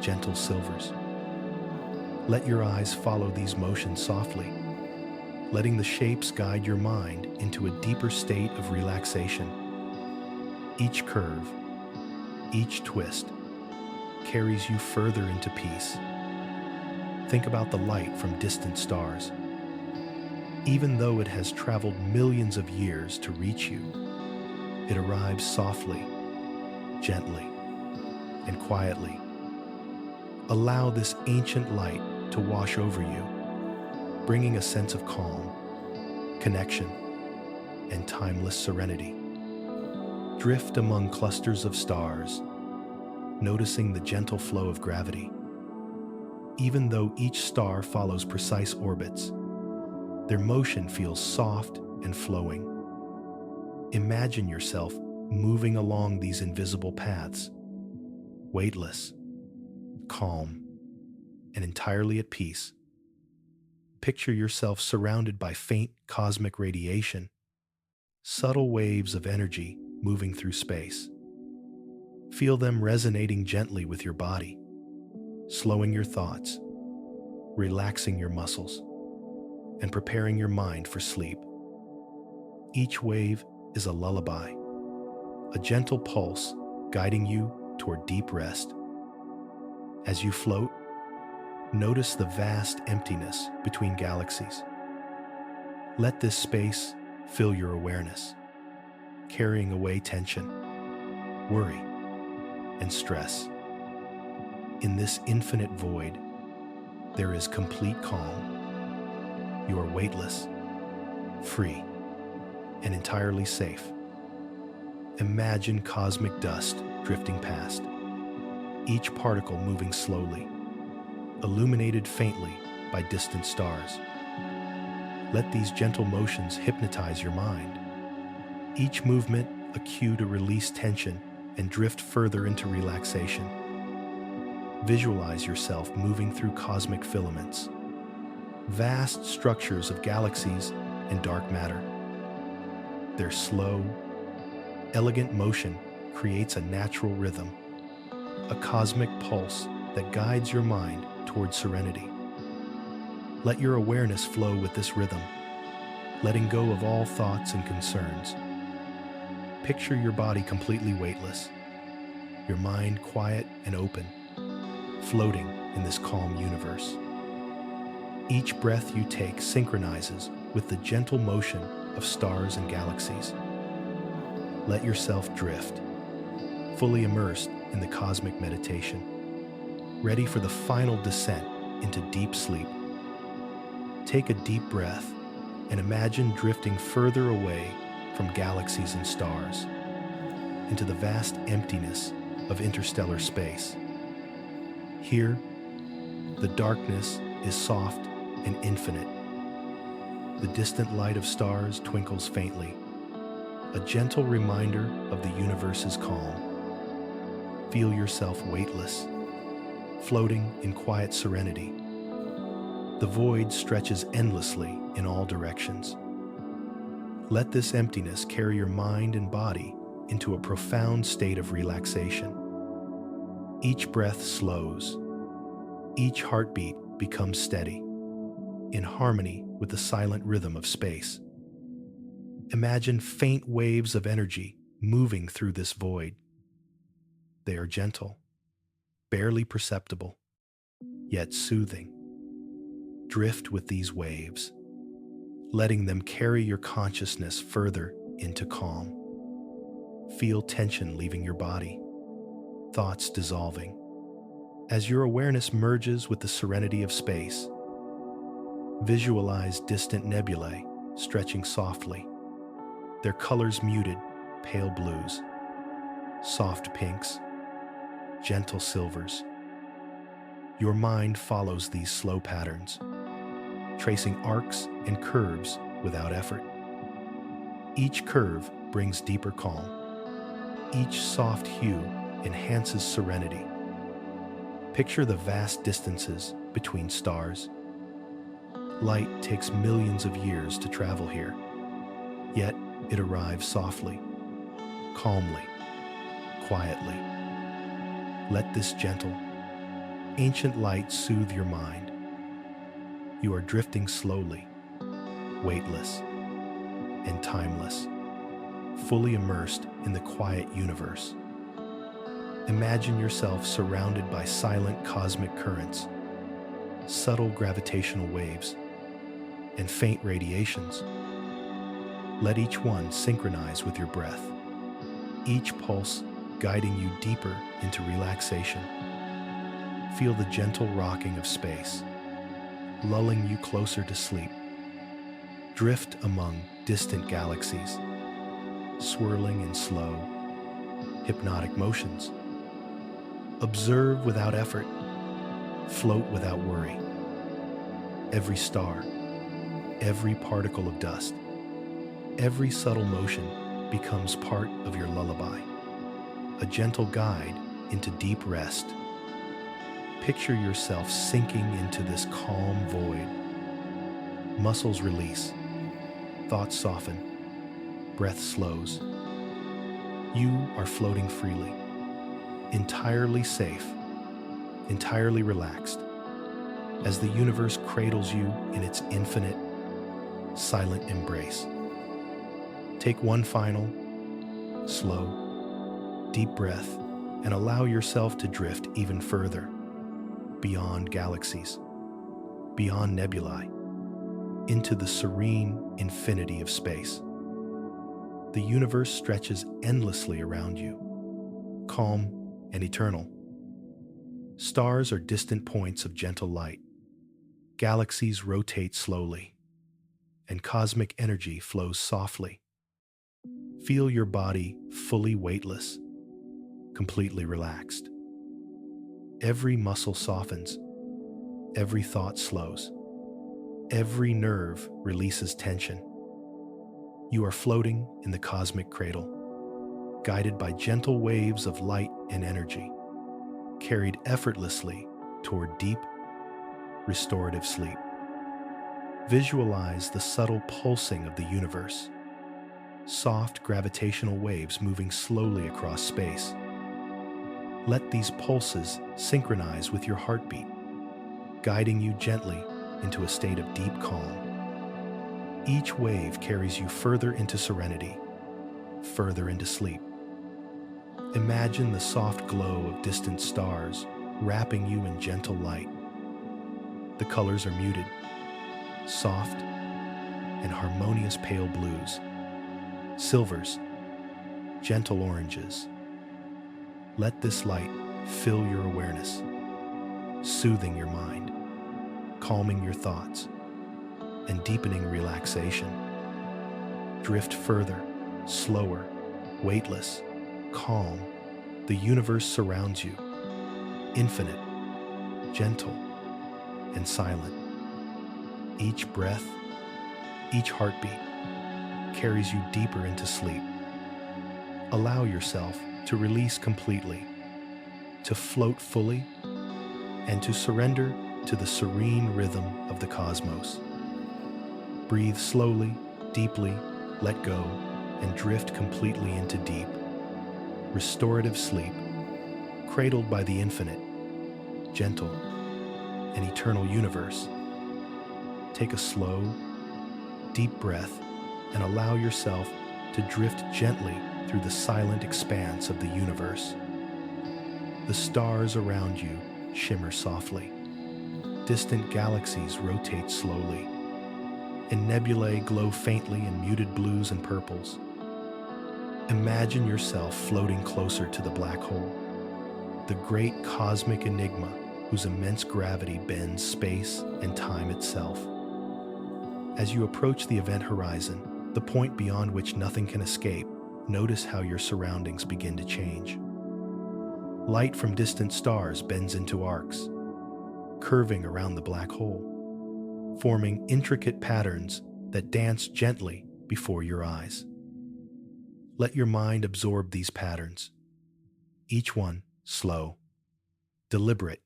Speaker 1: gentle silvers. Let your eyes follow these motions softly, letting the shapes guide your mind into a deeper state of relaxation. Each curve, each twist, carries you further into peace. Think about the light from distant stars. Even though it has traveled millions of years to reach you, it arrives softly, gently, and quietly. Allow this ancient light to wash over you, bringing a sense of calm, connection, and timeless serenity. Drift among clusters of stars, noticing the gentle flow of gravity. Even though each star follows precise orbits, their motion feels soft and flowing. Imagine yourself moving along these invisible paths, weightless, calm, and entirely at peace. Picture yourself surrounded by faint cosmic radiation, subtle waves of energy moving through space. Feel them resonating gently with your body, slowing your thoughts, relaxing your muscles, and preparing your mind for sleep. Each wave is a lullaby, a gentle pulse guiding you toward deep rest. As you float, notice the vast emptiness between galaxies. Let this space fill your awareness, carrying away tension, worry, and stress. In this infinite void, there is complete calm. You are weightless, free, and entirely safe. Imagine cosmic dust drifting past, each particle moving slowly, illuminated faintly by distant stars. Let these gentle motions hypnotize your mind, each movement a cue to release tension and drift further into relaxation. Visualize yourself moving through cosmic filaments, vast structures of galaxies and dark matter. Their slow, elegant motion creates a natural rhythm, a cosmic pulse that guides your mind toward serenity. Let your awareness flow with this rhythm, letting go of all thoughts and concerns. Picture your body completely weightless, your mind quiet and open, floating in this calm universe. Each breath you take synchronizes with the gentle motion of stars and galaxies. Let yourself drift, fully immersed in the cosmic meditation, ready for the final descent into deep sleep. Take a deep breath and imagine drifting further away from galaxies and stars into the vast emptiness of interstellar space. Here, the darkness is soft and infinite. The distant light of stars twinkles faintly, a gentle reminder of the universe's calm. Feel yourself weightless, floating in quiet serenity. The void stretches endlessly in all directions. Let this emptiness carry your mind and body into a profound state of relaxation. Each breath slows. Each heartbeat becomes steady, in harmony with the silent rhythm of space. Imagine faint waves of energy moving through this void. They are gentle, barely perceptible, yet soothing. Drift with these waves, letting them carry your consciousness further into calm. Feel tension leaving your body, thoughts dissolving. As your awareness merges with the serenity of space, visualize distant nebulae stretching softly, their colors muted, pale blues, soft pinks, gentle silvers. Your mind follows these slow patterns, tracing arcs and curves without effort. Each curve brings deeper calm. Each soft hue enhances serenity. Picture the vast distances between stars. Light takes millions of years to travel here, yet it arrives softly, calmly, quietly. Let this gentle, ancient light soothe your mind. You are drifting slowly, weightless, and timeless, fully immersed in the quiet universe. Imagine yourself surrounded by silent cosmic currents, subtle gravitational waves, and faint radiations. Let each one synchronize with your breath, each pulse guiding you deeper into relaxation. Feel the gentle rocking of space, lulling you closer to sleep. Drift among distant galaxies, swirling in slow, hypnotic motions. Observe without effort, float without worry. Every star, every particle of dust, every subtle motion becomes part of your lullaby, a gentle guide into deep rest. Picture yourself sinking into this calm void. Muscles release, thoughts soften, breath slows. You are floating freely, entirely safe, entirely relaxed, as the universe cradles you in its infinite, silent embrace. Take one final, slow, deep breath and allow yourself to drift even further, beyond galaxies, beyond nebulae, into the serene infinity of space. The universe stretches endlessly around you, calm and eternal. Stars are distant points of gentle light. Galaxies rotate slowly, and cosmic energy flows softly. Feel your body fully weightless, completely relaxed. Every muscle softens, every thought slows, every nerve releases tension. You are floating in the cosmic cradle, guided by gentle waves of light and energy, carried effortlessly toward deep, restorative sleep. Visualize the subtle pulsing of the universe, soft gravitational waves moving slowly across space. Let these pulses synchronize with your heartbeat, guiding you gently into a state of deep calm. Each wave carries you further into serenity, further into sleep. Imagine the soft glow of distant stars wrapping you in gentle light. The colors are muted, soft, and harmonious pale blues, silvers, gentle oranges. Let this light fill your awareness, soothing your mind, calming your thoughts, and deepening relaxation. Drift further, slower, weightless, calm. The universe surrounds you, infinite, gentle, and silent. Each breath, each heartbeat carries you deeper into sleep. Allow yourself to release completely, to float fully, and to surrender to the serene rhythm of the cosmos. Breathe slowly, deeply, let go, and drift completely into deep, restorative sleep, cradled by the infinite, gentle, and eternal universe. Take a slow, deep breath and allow yourself to drift gently through the silent expanse of the universe. The stars around you shimmer softly. Distant galaxies rotate slowly, and nebulae glow faintly in muted blues and purples. Imagine yourself floating closer to the black hole, the great cosmic enigma whose immense gravity bends space and time itself. As you approach the event horizon, the point beyond which nothing can escape, notice how your surroundings begin to change. Light from distant stars bends into arcs, curving around the black hole, forming intricate patterns that dance gently before your eyes. Let your mind absorb these patterns, each one slow, deliberate,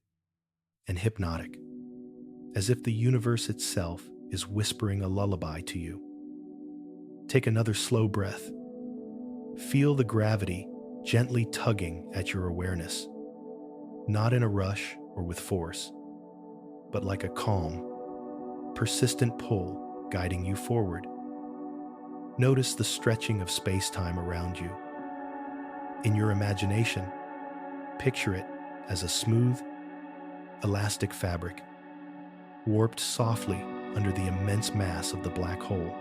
Speaker 1: and hypnotic, as if the universe itself is whispering a lullaby to you. Take another slow breath. Feel the gravity gently tugging at your awareness, not in a rush or with force, but like a calm, persistent pull guiding you forward. Notice the stretching of space-time around you. In your imagination, picture it as a smooth, elastic fabric, warped softly under the immense mass of the black hole.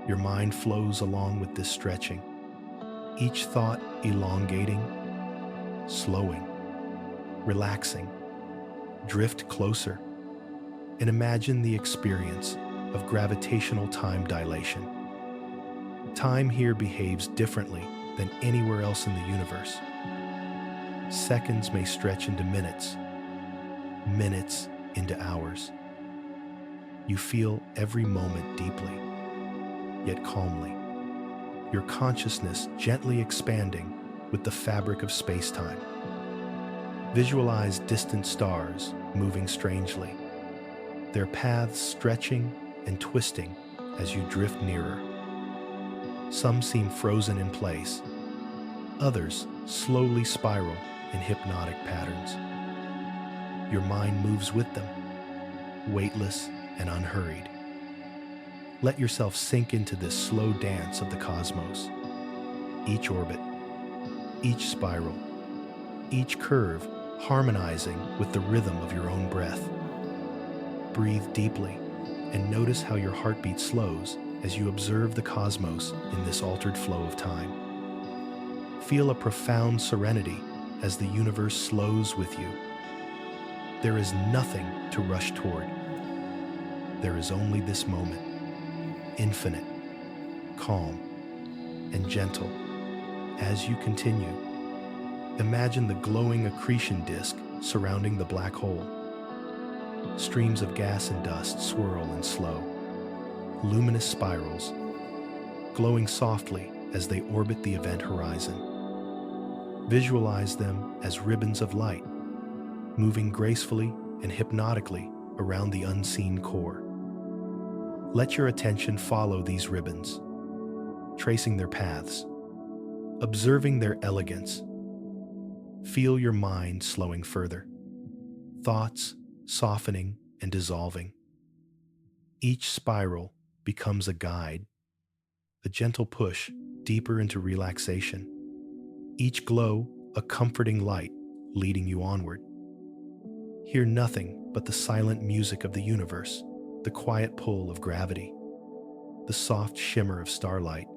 Speaker 1: Your mind flows along with this stretching, each thought elongating, slowing, relaxing. Drift closer and imagine the experience of gravitational time dilation. Time here behaves differently than anywhere else in the universe. Seconds may stretch into minutes, minutes into hours. You feel every moment deeply, yet calmly, your consciousness gently expanding with the fabric of space-time. Visualize distant stars moving strangely, their paths stretching and twisting as you drift nearer. Some seem frozen in place, others slowly spiral in hypnotic patterns. Your mind moves with them, weightless and unhurried. Let yourself sink into this slow dance of the cosmos. Each orbit, each spiral, each curve harmonizing with the rhythm of your own breath. Breathe deeply and notice how your heartbeat slows as you observe the cosmos in this altered flow of time. Feel a profound serenity as the universe slows with you. There is nothing to rush toward. There is only this moment, infinite, calm, and gentle. As you continue, imagine the glowing accretion disk surrounding the black hole. Streams of gas and dust swirl in slow, luminous spirals, glowing softly as they orbit the event horizon. Visualize them as ribbons of light, moving gracefully and hypnotically around the unseen core. Let your attention follow these ribbons, tracing their paths, observing their elegance. Feel your mind slowing further, thoughts softening and dissolving. Each spiral becomes a guide, a gentle push deeper into relaxation. Each glow a comforting light leading you onward. Hear nothing but the silent music of the universe, the quiet pull of gravity, the soft shimmer of starlight,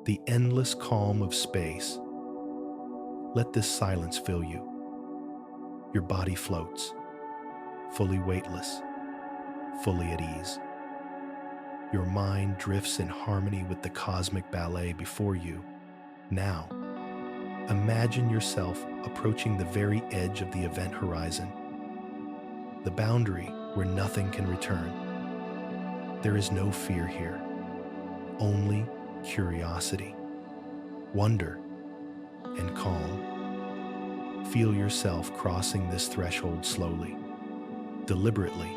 Speaker 1: the endless calm of space. Let this silence fill you. Your body floats, fully weightless, fully at ease. Your mind drifts in harmony with the cosmic ballet before you. Now, imagine yourself approaching the very edge of the event horizon, the boundary where nothing can return. There is no fear here, only curiosity, wonder, and calm. Feel yourself crossing this threshold slowly, deliberately,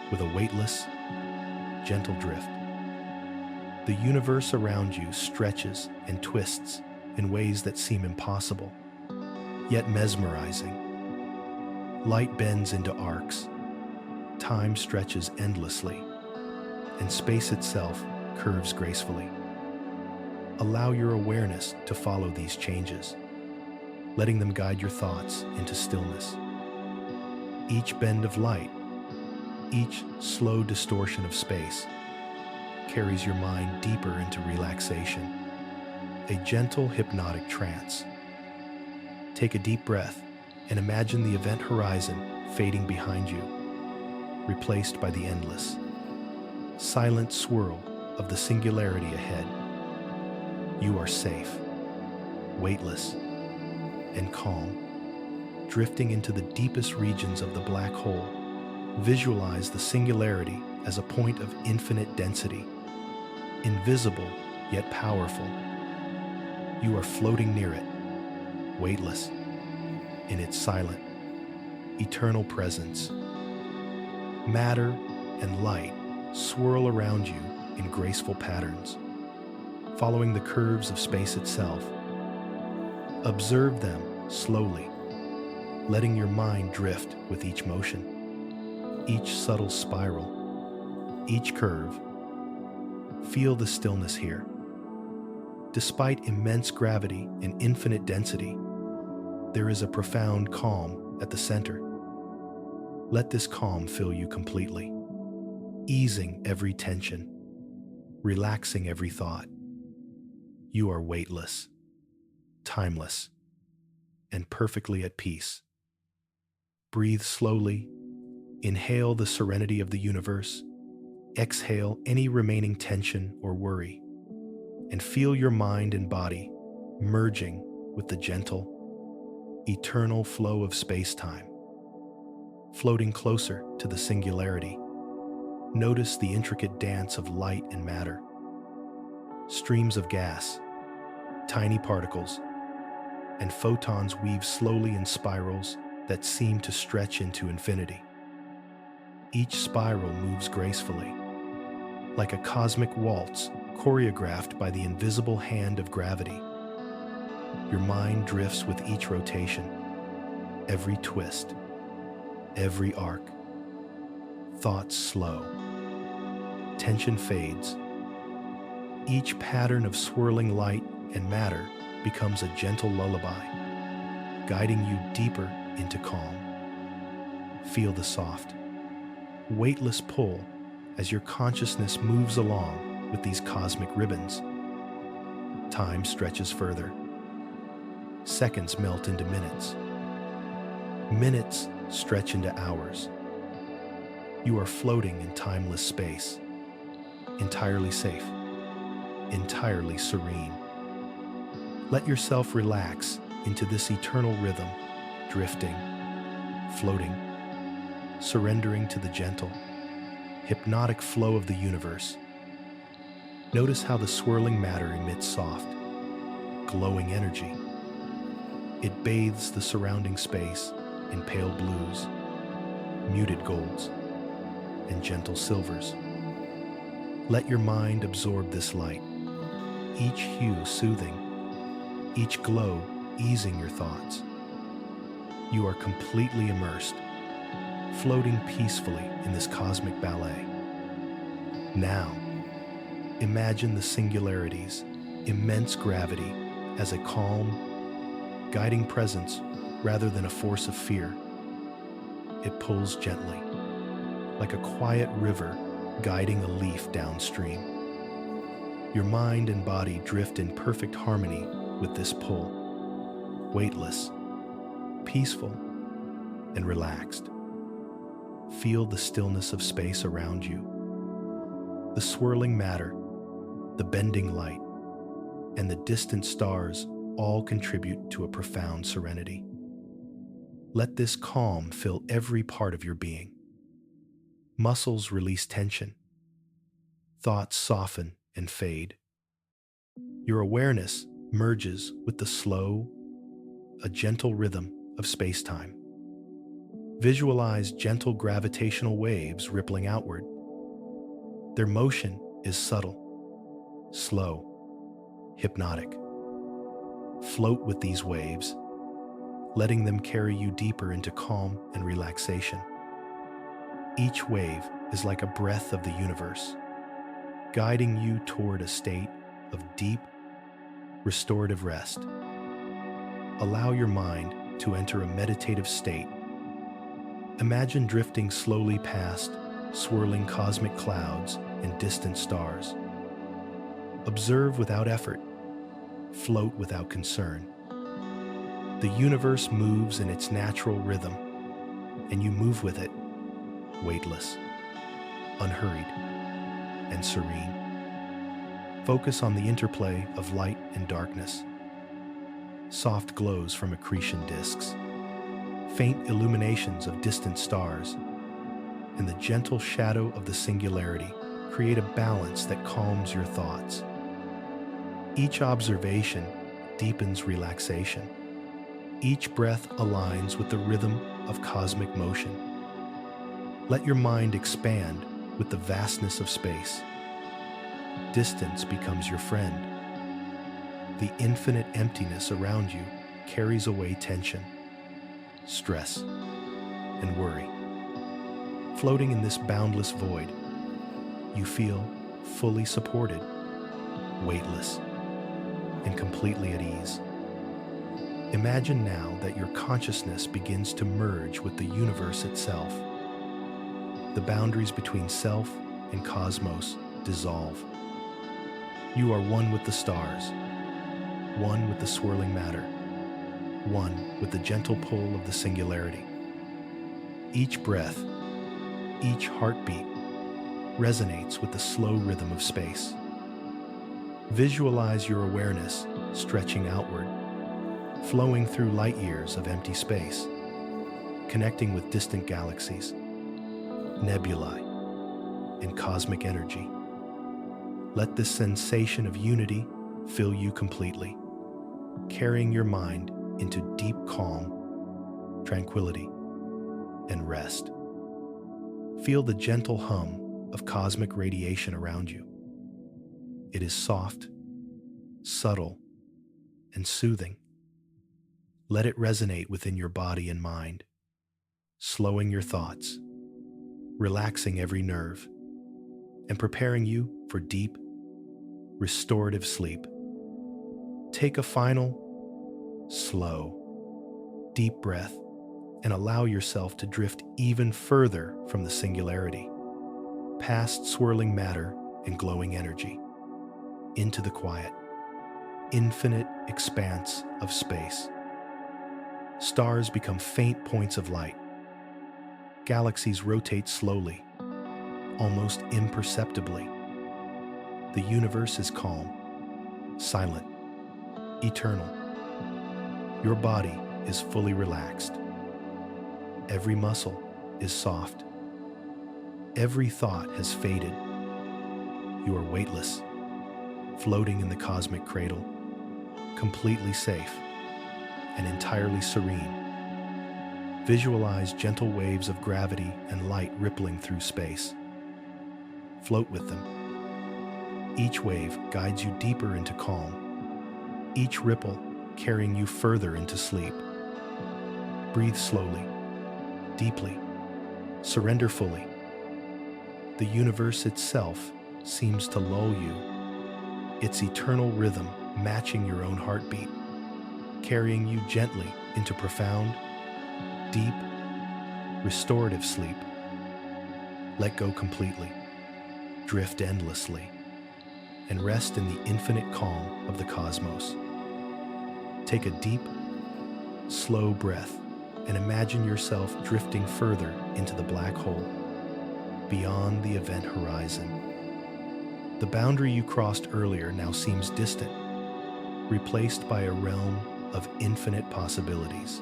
Speaker 1: with a weightless, gentle drift. The universe around you stretches and twists in ways that seem impossible, yet mesmerizing. Light bends into arcs, time stretches endlessly, and space itself curves gracefully. Allow your awareness to follow these changes, letting them guide your thoughts into stillness. Each bend of light, each slow distortion of space, carries your mind deeper into relaxation, a gentle hypnotic trance. Take a deep breath and imagine the event horizon fading behind you, replaced by the endless, silent swirl of the singularity ahead. You are safe, weightless, and calm, drifting into the deepest regions of the black hole. Visualize the singularity as a point of infinite density, invisible yet powerful. You are floating near it, weightless, in its silent, eternal presence. Matter and light swirl around you in graceful patterns, following the curves of space itself. Observe them slowly, letting your mind drift with each motion, each subtle spiral, each curve. Feel the stillness here. Despite immense gravity and infinite density, there is a profound calm at the center. Let this calm fill you completely, easing every tension, relaxing every thought. You are weightless, timeless, and perfectly at peace. Breathe slowly, inhale the serenity of the universe, exhale any remaining tension or worry, and feel your mind and body merging with the gentle, eternal flow of space-time. Floating closer to the singularity, notice the intricate dance of light and matter. Streams of gas, tiny particles, and photons weave slowly in spirals that seem to stretch into infinity. Each spiral moves gracefully, like a cosmic waltz choreographed by the invisible hand of gravity. Your mind drifts with each rotation, every twist, every arc. Thoughts slow. Tension fades. Each pattern of swirling light and matter becomes a gentle lullaby, guiding you deeper into calm. Feel the soft, weightless pull as your consciousness moves along with these cosmic ribbons. Time stretches further. Seconds melt into minutes. Minutes stretch into hours. You are floating in timeless space, entirely safe, entirely serene. Let yourself relax into this eternal rhythm, drifting, floating, surrendering to the gentle, hypnotic flow of the universe. Notice how the swirling matter emits soft, glowing energy. It bathes the surrounding space in pale blues, muted golds, and gentle silvers. Let your mind absorb this light, each hue soothing, each glow easing your thoughts. You are completely immersed, floating peacefully in this cosmic ballet. Now, imagine the singularity's immense gravity as a calm, guiding presence rather than a force of fear. It pulls gently, like a quiet river guiding a leaf downstream. Your mind and body drift in perfect harmony with this pull, weightless, peaceful, and relaxed. Feel the stillness of space around you. The swirling matter, the bending light, and the distant stars all contribute to a profound serenity. Let this calm fill every part of your being. Muscles release tension. Thoughts soften and fade. Your awareness merges with the slow, a gentle rhythm of space-time. Visualize gentle gravitational waves rippling outward. Their motion is subtle, slow, hypnotic. Float with these waves, letting them carry you deeper into calm and relaxation. Each wave is like a breath of the universe, guiding you toward a state of deep, restorative rest. allow your mind to enter a meditative state. Imagine drifting slowly past swirling cosmic clouds and distant stars. Observe without effort, float without concern. The universe moves in its natural rhythm, and you move with it, weightless, unhurried, and serene. Focus on the interplay of light and darkness. Soft glows from accretion disks, faint illuminations of distant stars, and the gentle shadow of the singularity create a balance that calms your thoughts. Each observation deepens relaxation. Each breath aligns with the rhythm of cosmic motion. Let your mind expand with the vastness of space. Distance becomes your friend. The infinite emptiness around you carries away tension, stress, and worry. Floating in this boundless void, you feel fully supported, weightless, and completely at ease. Imagine now that your consciousness begins to merge with the universe itself. The boundaries between self and cosmos dissolve. You are one with the stars, one with the swirling matter, one with the gentle pull of the singularity. Each breath, each heartbeat resonates with the slow rhythm of space. Visualize your awareness stretching outward, flowing through light years of empty space, connecting with distant galaxies, nebulae, and cosmic energy. Let this sensation of unity fill you completely, carrying your mind into deep calm, tranquility, and rest. Feel the gentle hum of cosmic radiation around you. It is soft, subtle, and soothing. Let it resonate within your body and mind, slowing your thoughts, relaxing every nerve, and preparing you for deep, restorative sleep. Take a final, slow, deep breath and allow yourself to drift even further from the singularity, past swirling matter and glowing energy, into the quiet, infinite expanse of space. Stars become faint points of light. Galaxies rotate slowly, almost imperceptibly. The universe is calm, silent, eternal. Your body is fully relaxed. Every muscle is soft. Every thought has faded. You are weightless, floating in the cosmic cradle, completely safe and entirely serene. Visualize gentle waves of gravity and light rippling through space. Float with them. Each wave guides you deeper into calm, each ripple carrying you further into sleep. Breathe slowly, deeply, surrender fully. The universe itself seems to lull you, its eternal rhythm matching your own heartbeat, carrying you gently into profound, deep, restorative sleep. Let go completely, drift endlessly, and rest in the infinite calm of the cosmos. Take a deep, slow breath and imagine yourself drifting further into the black hole, beyond the event horizon. The boundary you crossed earlier now seems distant, replaced by a realm of infinite possibilities.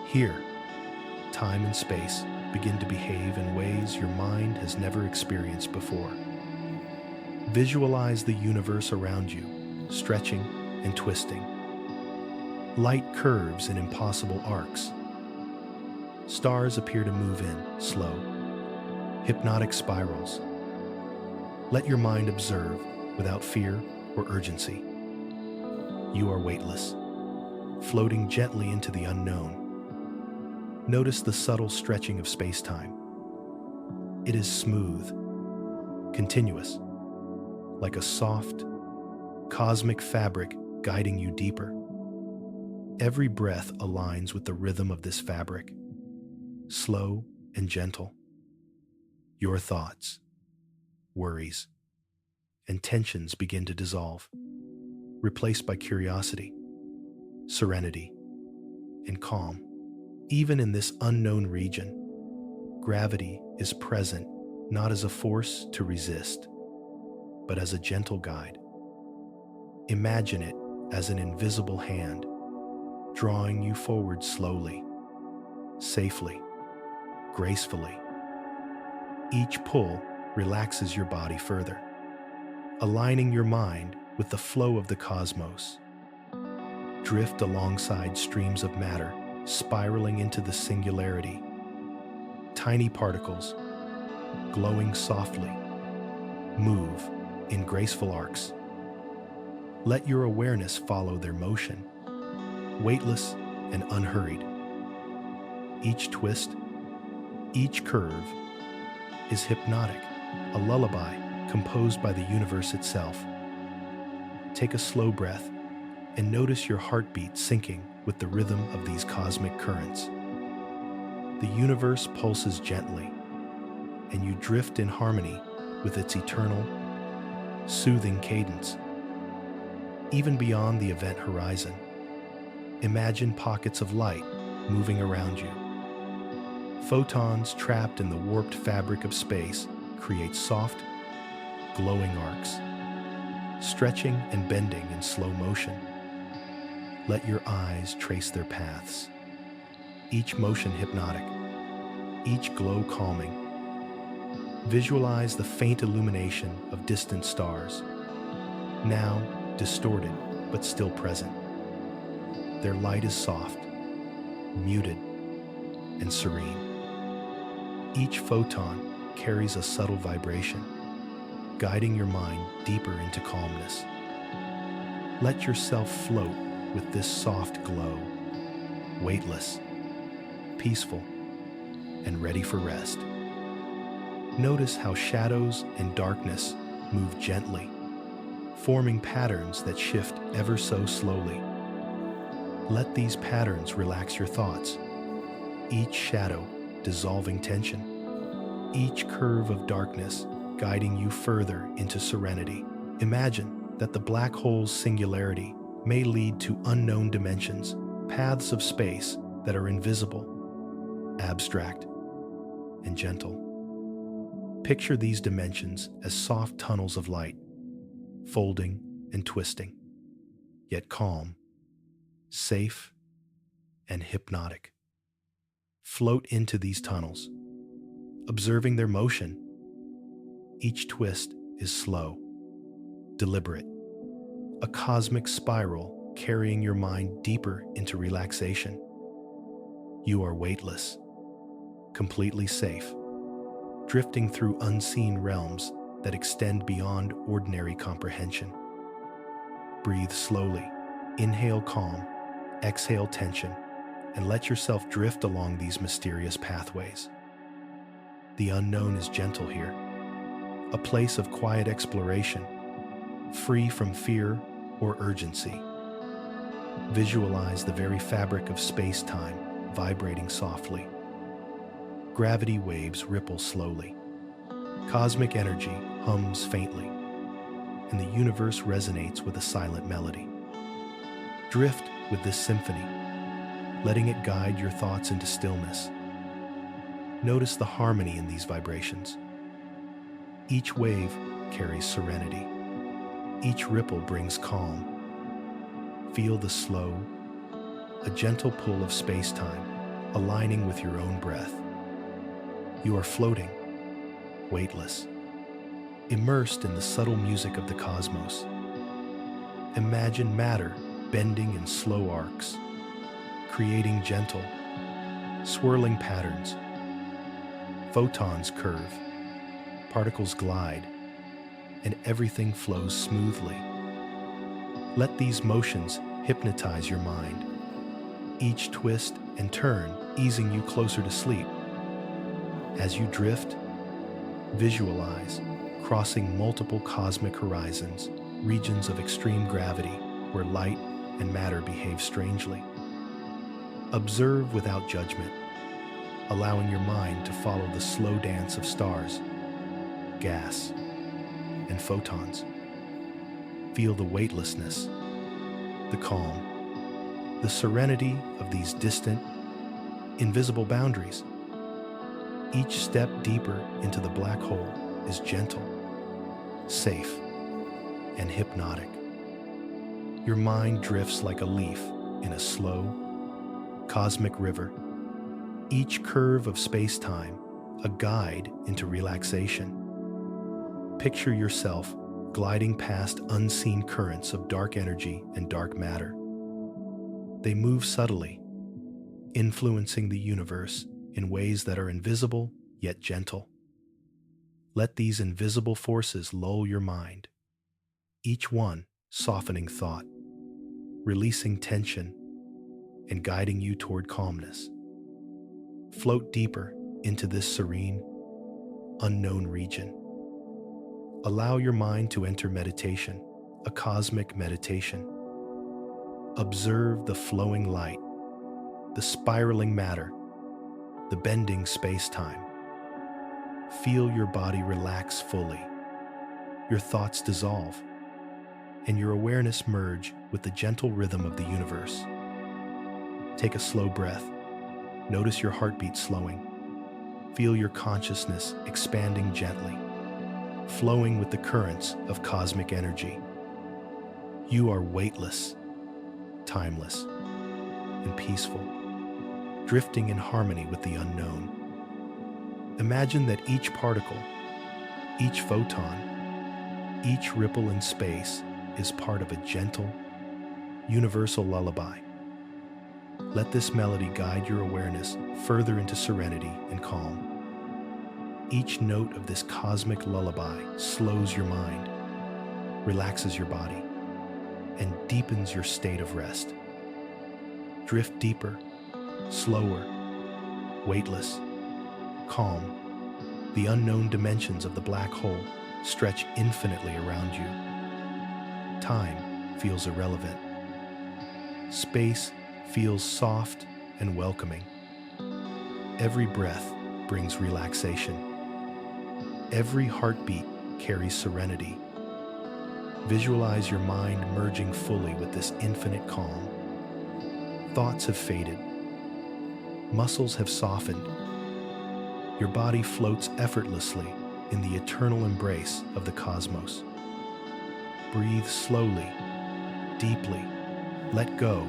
Speaker 1: Here, time and space begin to behave in ways your mind has never experienced before. Visualize the universe around you, stretching and twisting. Light curves in impossible arcs. Stars appear to move in slow, hypnotic spirals. Let your mind observe without fear or urgency. You are weightless, floating gently into the unknown. Notice the subtle stretching of space-time. It is smooth, continuous, like a soft, cosmic fabric guiding you deeper. Every breath aligns with the rhythm of this fabric, slow and gentle. Your thoughts, worries, and tensions begin to dissolve, replaced by curiosity, serenity, and calm. Even in this unknown region, gravity is present not as a force to resist, but as a gentle guide. Imagine it as an invisible hand, drawing you forward slowly, safely, gracefully. Each pull relaxes your body further, aligning your mind with the flow of the cosmos. Drift alongside streams of matter, spiraling into the singularity. Tiny particles, glowing softly, move in graceful arcs. Let your awareness follow their motion, weightless and unhurried. Each twist, each curve is hypnotic, a lullaby composed by the universe itself. Take a slow breath and notice your heartbeat syncing with the rhythm of these cosmic currents. The universe pulses gently, and you drift in harmony with its eternal, soothing cadence. Even beyond the event horizon, imagine pockets of light moving around you. Photons trapped in the warped fabric of space create soft, glowing arcs, stretching and bending in slow motion. Let your eyes trace their paths, each motion hypnotic, each glow calming. Visualize the faint illumination of distant stars, now distorted but still present. Their light is soft, muted, and serene. Each photon carries a subtle vibration, guiding your mind deeper into calmness. Let yourself float with this soft glow, weightless, peaceful, and ready for rest. Notice how shadows and darkness move gently, forming patterns that shift ever so slowly. Let these patterns relax your thoughts, each shadow dissolving tension, each curve of darkness guiding you further into serenity. Imagine that the black hole's singularity may lead to unknown dimensions, paths of space that are invisible, abstract, and gentle. Picture these dimensions as soft tunnels of light, folding and twisting, yet calm, safe, and hypnotic. Float into these tunnels, observing their motion. Each twist is slow, deliberate, a cosmic spiral carrying your mind deeper into relaxation. You are weightless, completely safe, drifting through unseen realms that extend beyond ordinary comprehension. Breathe slowly, inhale calm, exhale tension, and let yourself drift along these mysterious pathways. The unknown is gentle here, a place of quiet exploration, free from fear or urgency. Visualize the very fabric of space-time vibrating softly. Gravity waves ripple slowly. Cosmic energy hums faintly, and the universe resonates with a silent melody. Drift with this symphony, letting it guide your thoughts into stillness. Notice the harmony in these vibrations. Each wave carries serenity. Each ripple brings calm. Feel the slow, a gentle pull of space-time, aligning with your own breath. You are floating, weightless, immersed in the subtle music of the cosmos. Imagine matter bending in slow arcs, creating gentle, swirling patterns. Photons curve, particles glide, and everything flows smoothly. Let these motions hypnotize your mind, each twist and turn easing you closer to sleep. As you drift, visualize crossing multiple cosmic horizons, regions of extreme gravity where light and matter behave strangely. Observe without judgment, allowing your mind to follow the slow dance of stars, gas, and photons. Feel the weightlessness, the calm, the serenity of these distant, invisible boundaries. Each step deeper into the black hole is gentle, safe, and hypnotic. Your mind drifts like a leaf in a slow, cosmic river, each curve of space-time a guide into relaxation. Picture yourself gliding past unseen currents of dark energy and dark matter. They move subtly, influencing the universe in ways that are invisible yet gentle. Let these invisible forces lull your mind, each one softening thought, releasing tension, and guiding you toward calmness. Float deeper into this serene, unknown region. Allow your mind to enter meditation, a cosmic meditation. Observe the flowing light, the spiraling matter, the bending space-time. Feel your body relax fully, your thoughts dissolve, and your awareness merge with the gentle rhythm of the universe. Take a slow breath. Notice your heartbeat slowing. Feel your consciousness expanding gently, flowing with the currents of cosmic energy. You are weightless, timeless, and peaceful, drifting in harmony with the unknown. Imagine that each particle, each photon, each ripple in space is part of a gentle, universal lullaby. Let this melody guide your awareness further into serenity and calm. Each note of this cosmic lullaby slows your mind, relaxes your body, and deepens your state of rest. Drift deeper, slower, weightless, calm. The unknown dimensions of the black hole stretch infinitely around you. Time feels irrelevant. Space feels soft and welcoming. Every breath brings relaxation. Every heartbeat carries serenity. Visualize your mind merging fully with this infinite calm. Thoughts have faded. Muscles have softened. Your body floats effortlessly in the eternal embrace of the cosmos. Breathe slowly, deeply, let go,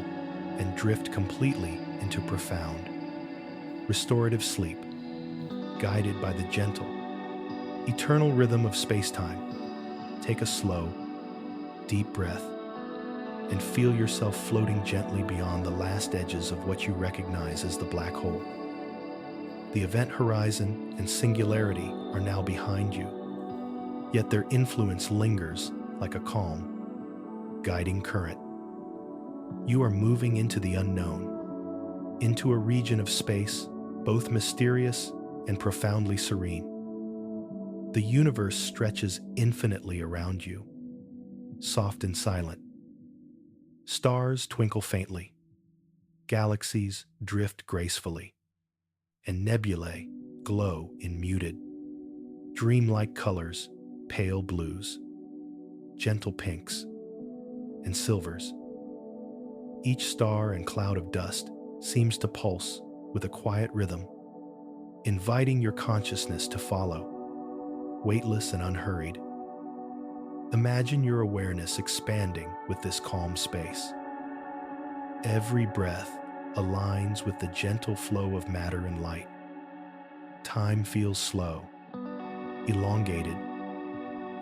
Speaker 1: and drift completely into profound, restorative sleep, guided by the gentle, eternal rhythm of space-time. Take a slow, deep breath and feel yourself floating gently beyond the last edges of what you recognize as the black hole. The event horizon and singularity are now behind you, yet their influence lingers like a calm, guiding current. You are moving into the unknown, into a region of space both mysterious and profoundly serene. The universe stretches infinitely around you, soft and silent. Stars twinkle faintly, galaxies drift gracefully, and nebulae glow in muted, dreamlike colors, pale blues, gentle pinks, and silvers. Each star and cloud of dust seems to pulse with a quiet rhythm, inviting your consciousness to follow, weightless and unhurried. Imagine your awareness expanding with this calm space. Every breath aligns with the gentle flow of matter and light. Time feels slow, elongated,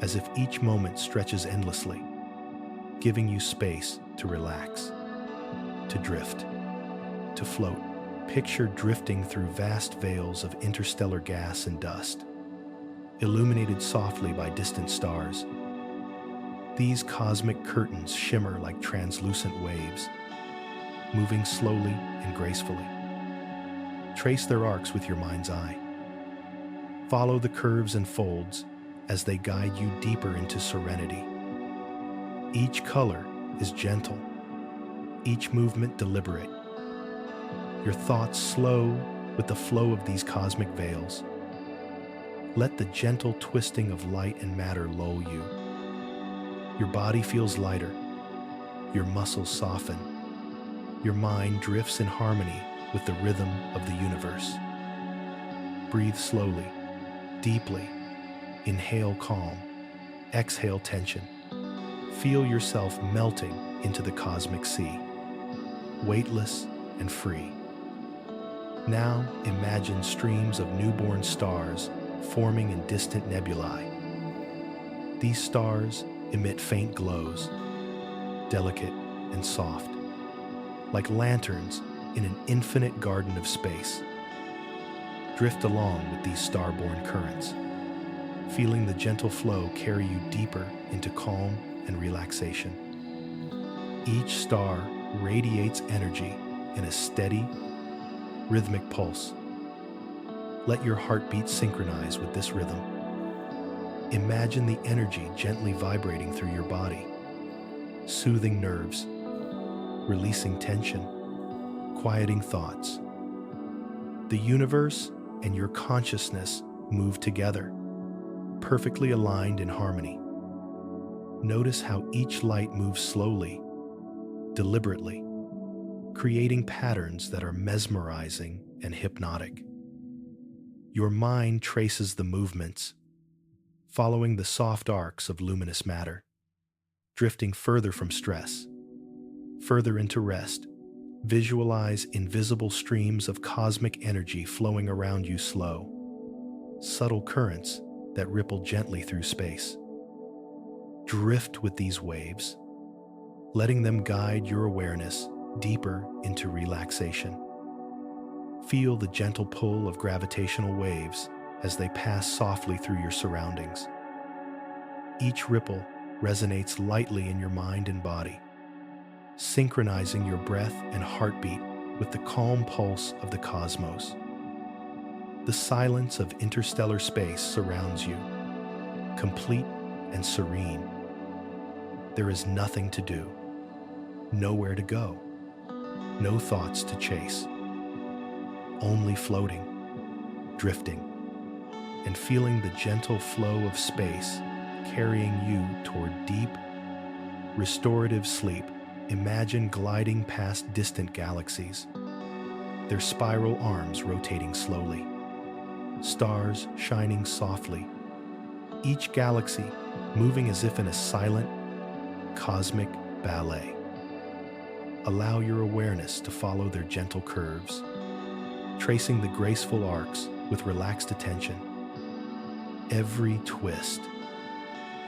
Speaker 1: as if each moment stretches endlessly, giving you space to relax, to drift, to float. Picture drifting through vast veils of interstellar gas and dust, illuminated softly by distant stars. These cosmic curtains shimmer like translucent waves, moving slowly and gracefully. Trace their arcs with your mind's eye. Follow the curves and folds as they guide you deeper into serenity. Each color is gentle, each movement deliberate, your thoughts slow with the flow of these cosmic veils. Let the gentle twisting of light and matter lull you. Your body feels lighter, your muscles soften, your mind drifts in harmony with the rhythm of the universe. Breathe slowly, deeply. Inhale calm, exhale tension. Feel yourself melting into the cosmic sea, weightless and free. Now imagine streams of newborn stars forming in distant nebulae. These stars emit faint glows, delicate and soft, like lanterns in an infinite garden of space. Drift along with these star-born currents, feeling the gentle flow carry you deeper into calm and relaxation. Each star radiates energy in a steady, rhythmic pulse. Let your heartbeat synchronize with this rhythm. Imagine the energy gently vibrating through your body, soothing nerves, releasing tension, quieting thoughts. The universe and your consciousness move together, perfectly aligned in harmony. Notice how each light moves slowly, deliberately, creating patterns that are mesmerizing and hypnotic. Your mind traces the movements, following the soft arcs of luminous matter, drifting further from stress, further into rest. Visualize invisible streams of cosmic energy flowing around you, slow, subtle currents that ripple gently through space. Drift with these waves, letting them guide your awareness deeper into relaxation. Feel the gentle pull of gravitational waves as they pass softly through your surroundings. Each ripple resonates lightly in your mind and body, synchronizing your breath and heartbeat with the calm pulse of the cosmos. The silence of interstellar space surrounds you, complete and serene. There is nothing to do, nowhere to go, no thoughts to chase. Only floating, drifting, and feeling the gentle flow of space carrying you toward deep, restorative sleep. Imagine gliding past distant galaxies, their spiral arms rotating slowly, stars shining softly, each galaxy moving as if in a silent, cosmic ballet. Allow your awareness to follow their gentle curves, tracing the graceful arcs with relaxed attention. Every twist,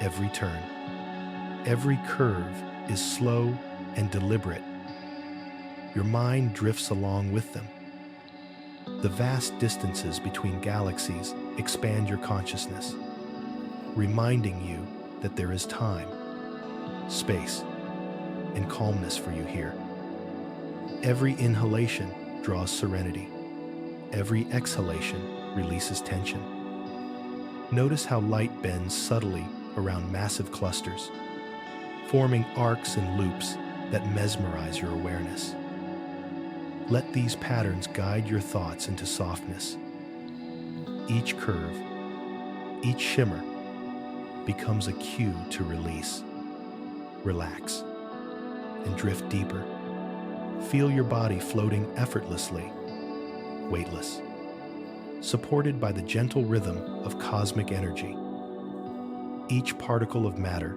Speaker 1: every turn, every curve is slow and deliberate. Your mind drifts along with them. The vast distances between galaxies expand your consciousness, reminding you that there is time, space, and calmness for you here. Every inhalation draws serenity. Every exhalation releases tension. Notice how light bends subtly around massive clusters, forming arcs and loops that mesmerize your awareness. Let these patterns guide your thoughts into softness. Each curve, each shimmer becomes a cue to release, relax, and drift deeper. Feel your body floating effortlessly, weightless, supported by the gentle rhythm of cosmic energy. Each particle of matter,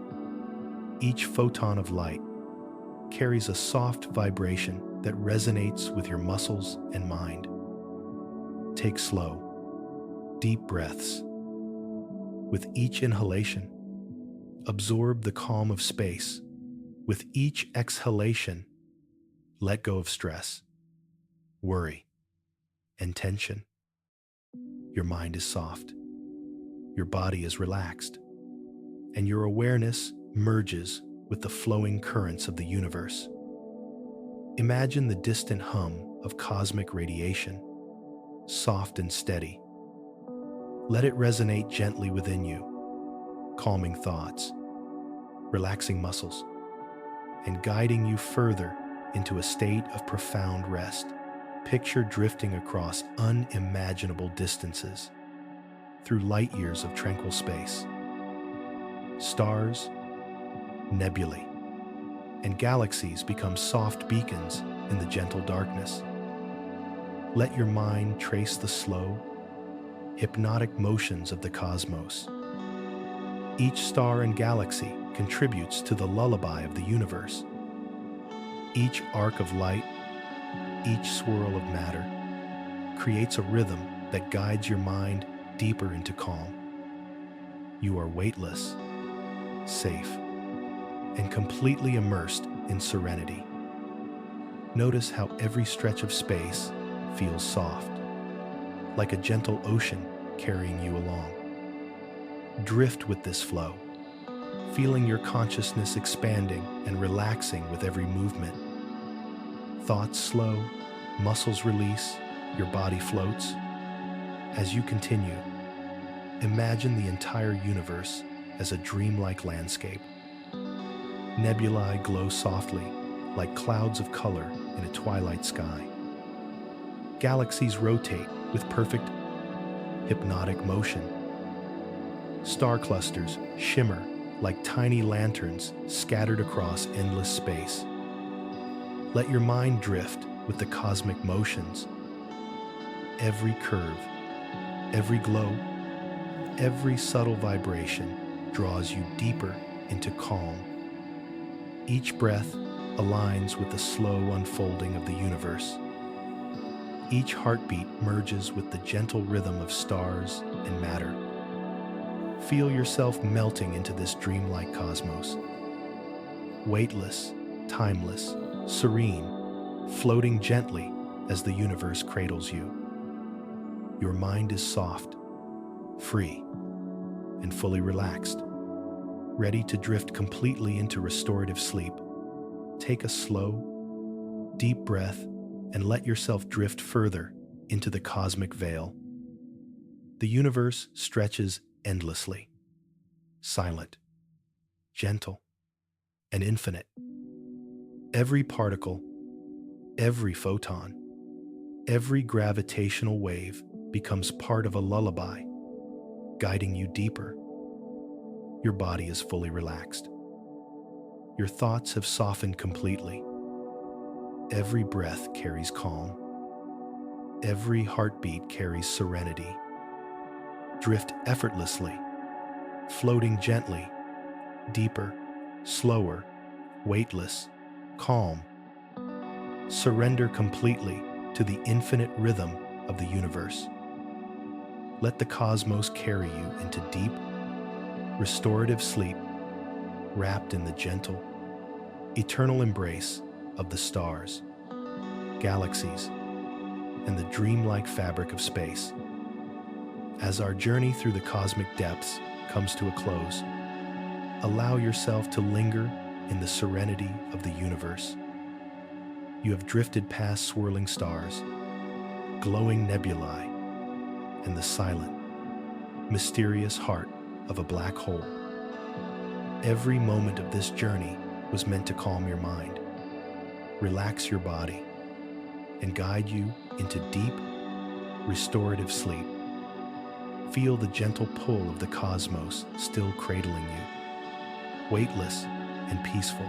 Speaker 1: each photon of light, carries a soft vibration that resonates with your muscles and mind. Take slow, deep breaths. With each inhalation, absorb the calm of space. With each exhalation, let go of stress, worry, and tension. Your mind is soft, your body is relaxed, and your awareness merges with the flowing currents of the universe. Imagine the distant hum of cosmic radiation, soft and steady. Let it resonate gently within you, calming thoughts, relaxing muscles, and guiding you further into a state of profound rest. Picture drifting across unimaginable distances through light years of tranquil space. Stars, nebulae, and galaxies become soft beacons in the gentle darkness. Let your mind trace the slow, hypnotic motions of the cosmos. Each star and galaxy contributes to the lullaby of the universe. Each arc of light, each swirl of matter, creates a rhythm that guides your mind deeper into calm. You are weightless, safe, and completely immersed in serenity. Notice how every stretch of space feels soft, like a gentle ocean carrying you along. Drift with this flow, feeling your consciousness expanding and relaxing with every movement. Thoughts slow, muscles release, your body floats. As you continue, imagine the entire universe as a dreamlike landscape. Nebulae glow softly, like clouds of color in a twilight sky. Galaxies rotate with perfect, hypnotic motion. Star clusters shimmer like tiny lanterns scattered across endless space. Let your mind drift with the cosmic motions. Every curve, every glow, every subtle vibration draws you deeper into calm. Each breath aligns with the slow unfolding of the universe. Each heartbeat merges with the gentle rhythm of stars and matter. Feel yourself melting into this dreamlike cosmos. Weightless, timeless, serene, floating gently as the universe cradles you. Your mind is soft, free, and fully relaxed, ready to drift completely into restorative sleep. Take a slow, deep breath and let yourself drift further into the cosmic veil. The universe stretches endlessly, silent, gentle, and infinite. Every particle, every photon, every gravitational wave becomes part of a lullaby, guiding you deeper. Your body is fully relaxed. Your thoughts have softened completely. Every breath carries calm. Every heartbeat carries serenity. Drift effortlessly, floating gently, deeper, slower, weightless, calm. Surrender completely to the infinite rhythm of the universe. Let the cosmos carry you into deep, restorative sleep, wrapped in the gentle, eternal embrace of the stars, galaxies, and the dreamlike fabric of space. As our journey through the cosmic depths comes to a close, allow yourself to linger in the serenity of the universe. You have drifted past swirling stars, glowing nebulae, and the silent, mysterious heart of a black hole. Every moment of this journey was meant to calm your mind, relax your body, and guide you into deep, restorative sleep. Feel the gentle pull of the cosmos still cradling you, weightless and peaceful.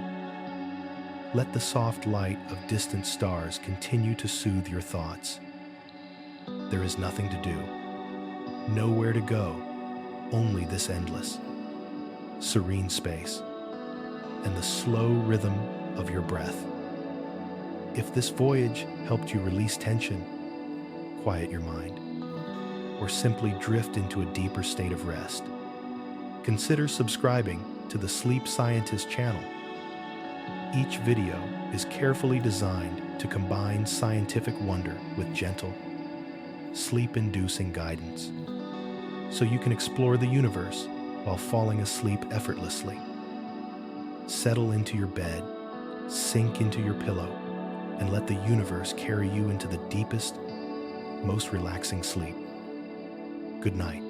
Speaker 1: Let the soft light of distant stars continue to soothe your thoughts. There is nothing to do, nowhere to go, only this endless, serene space and the slow rhythm of your breath. If this voyage helped you release tension, quiet your mind, or simply drift into a deeper state of rest, consider subscribing to the Sleep Scientist channel. Each video is carefully designed to combine scientific wonder with gentle, sleep-inducing guidance, so you can explore the universe while falling asleep effortlessly. Settle into your bed, sink into your pillow, and let the universe carry you into the deepest, most relaxing sleep. Good night.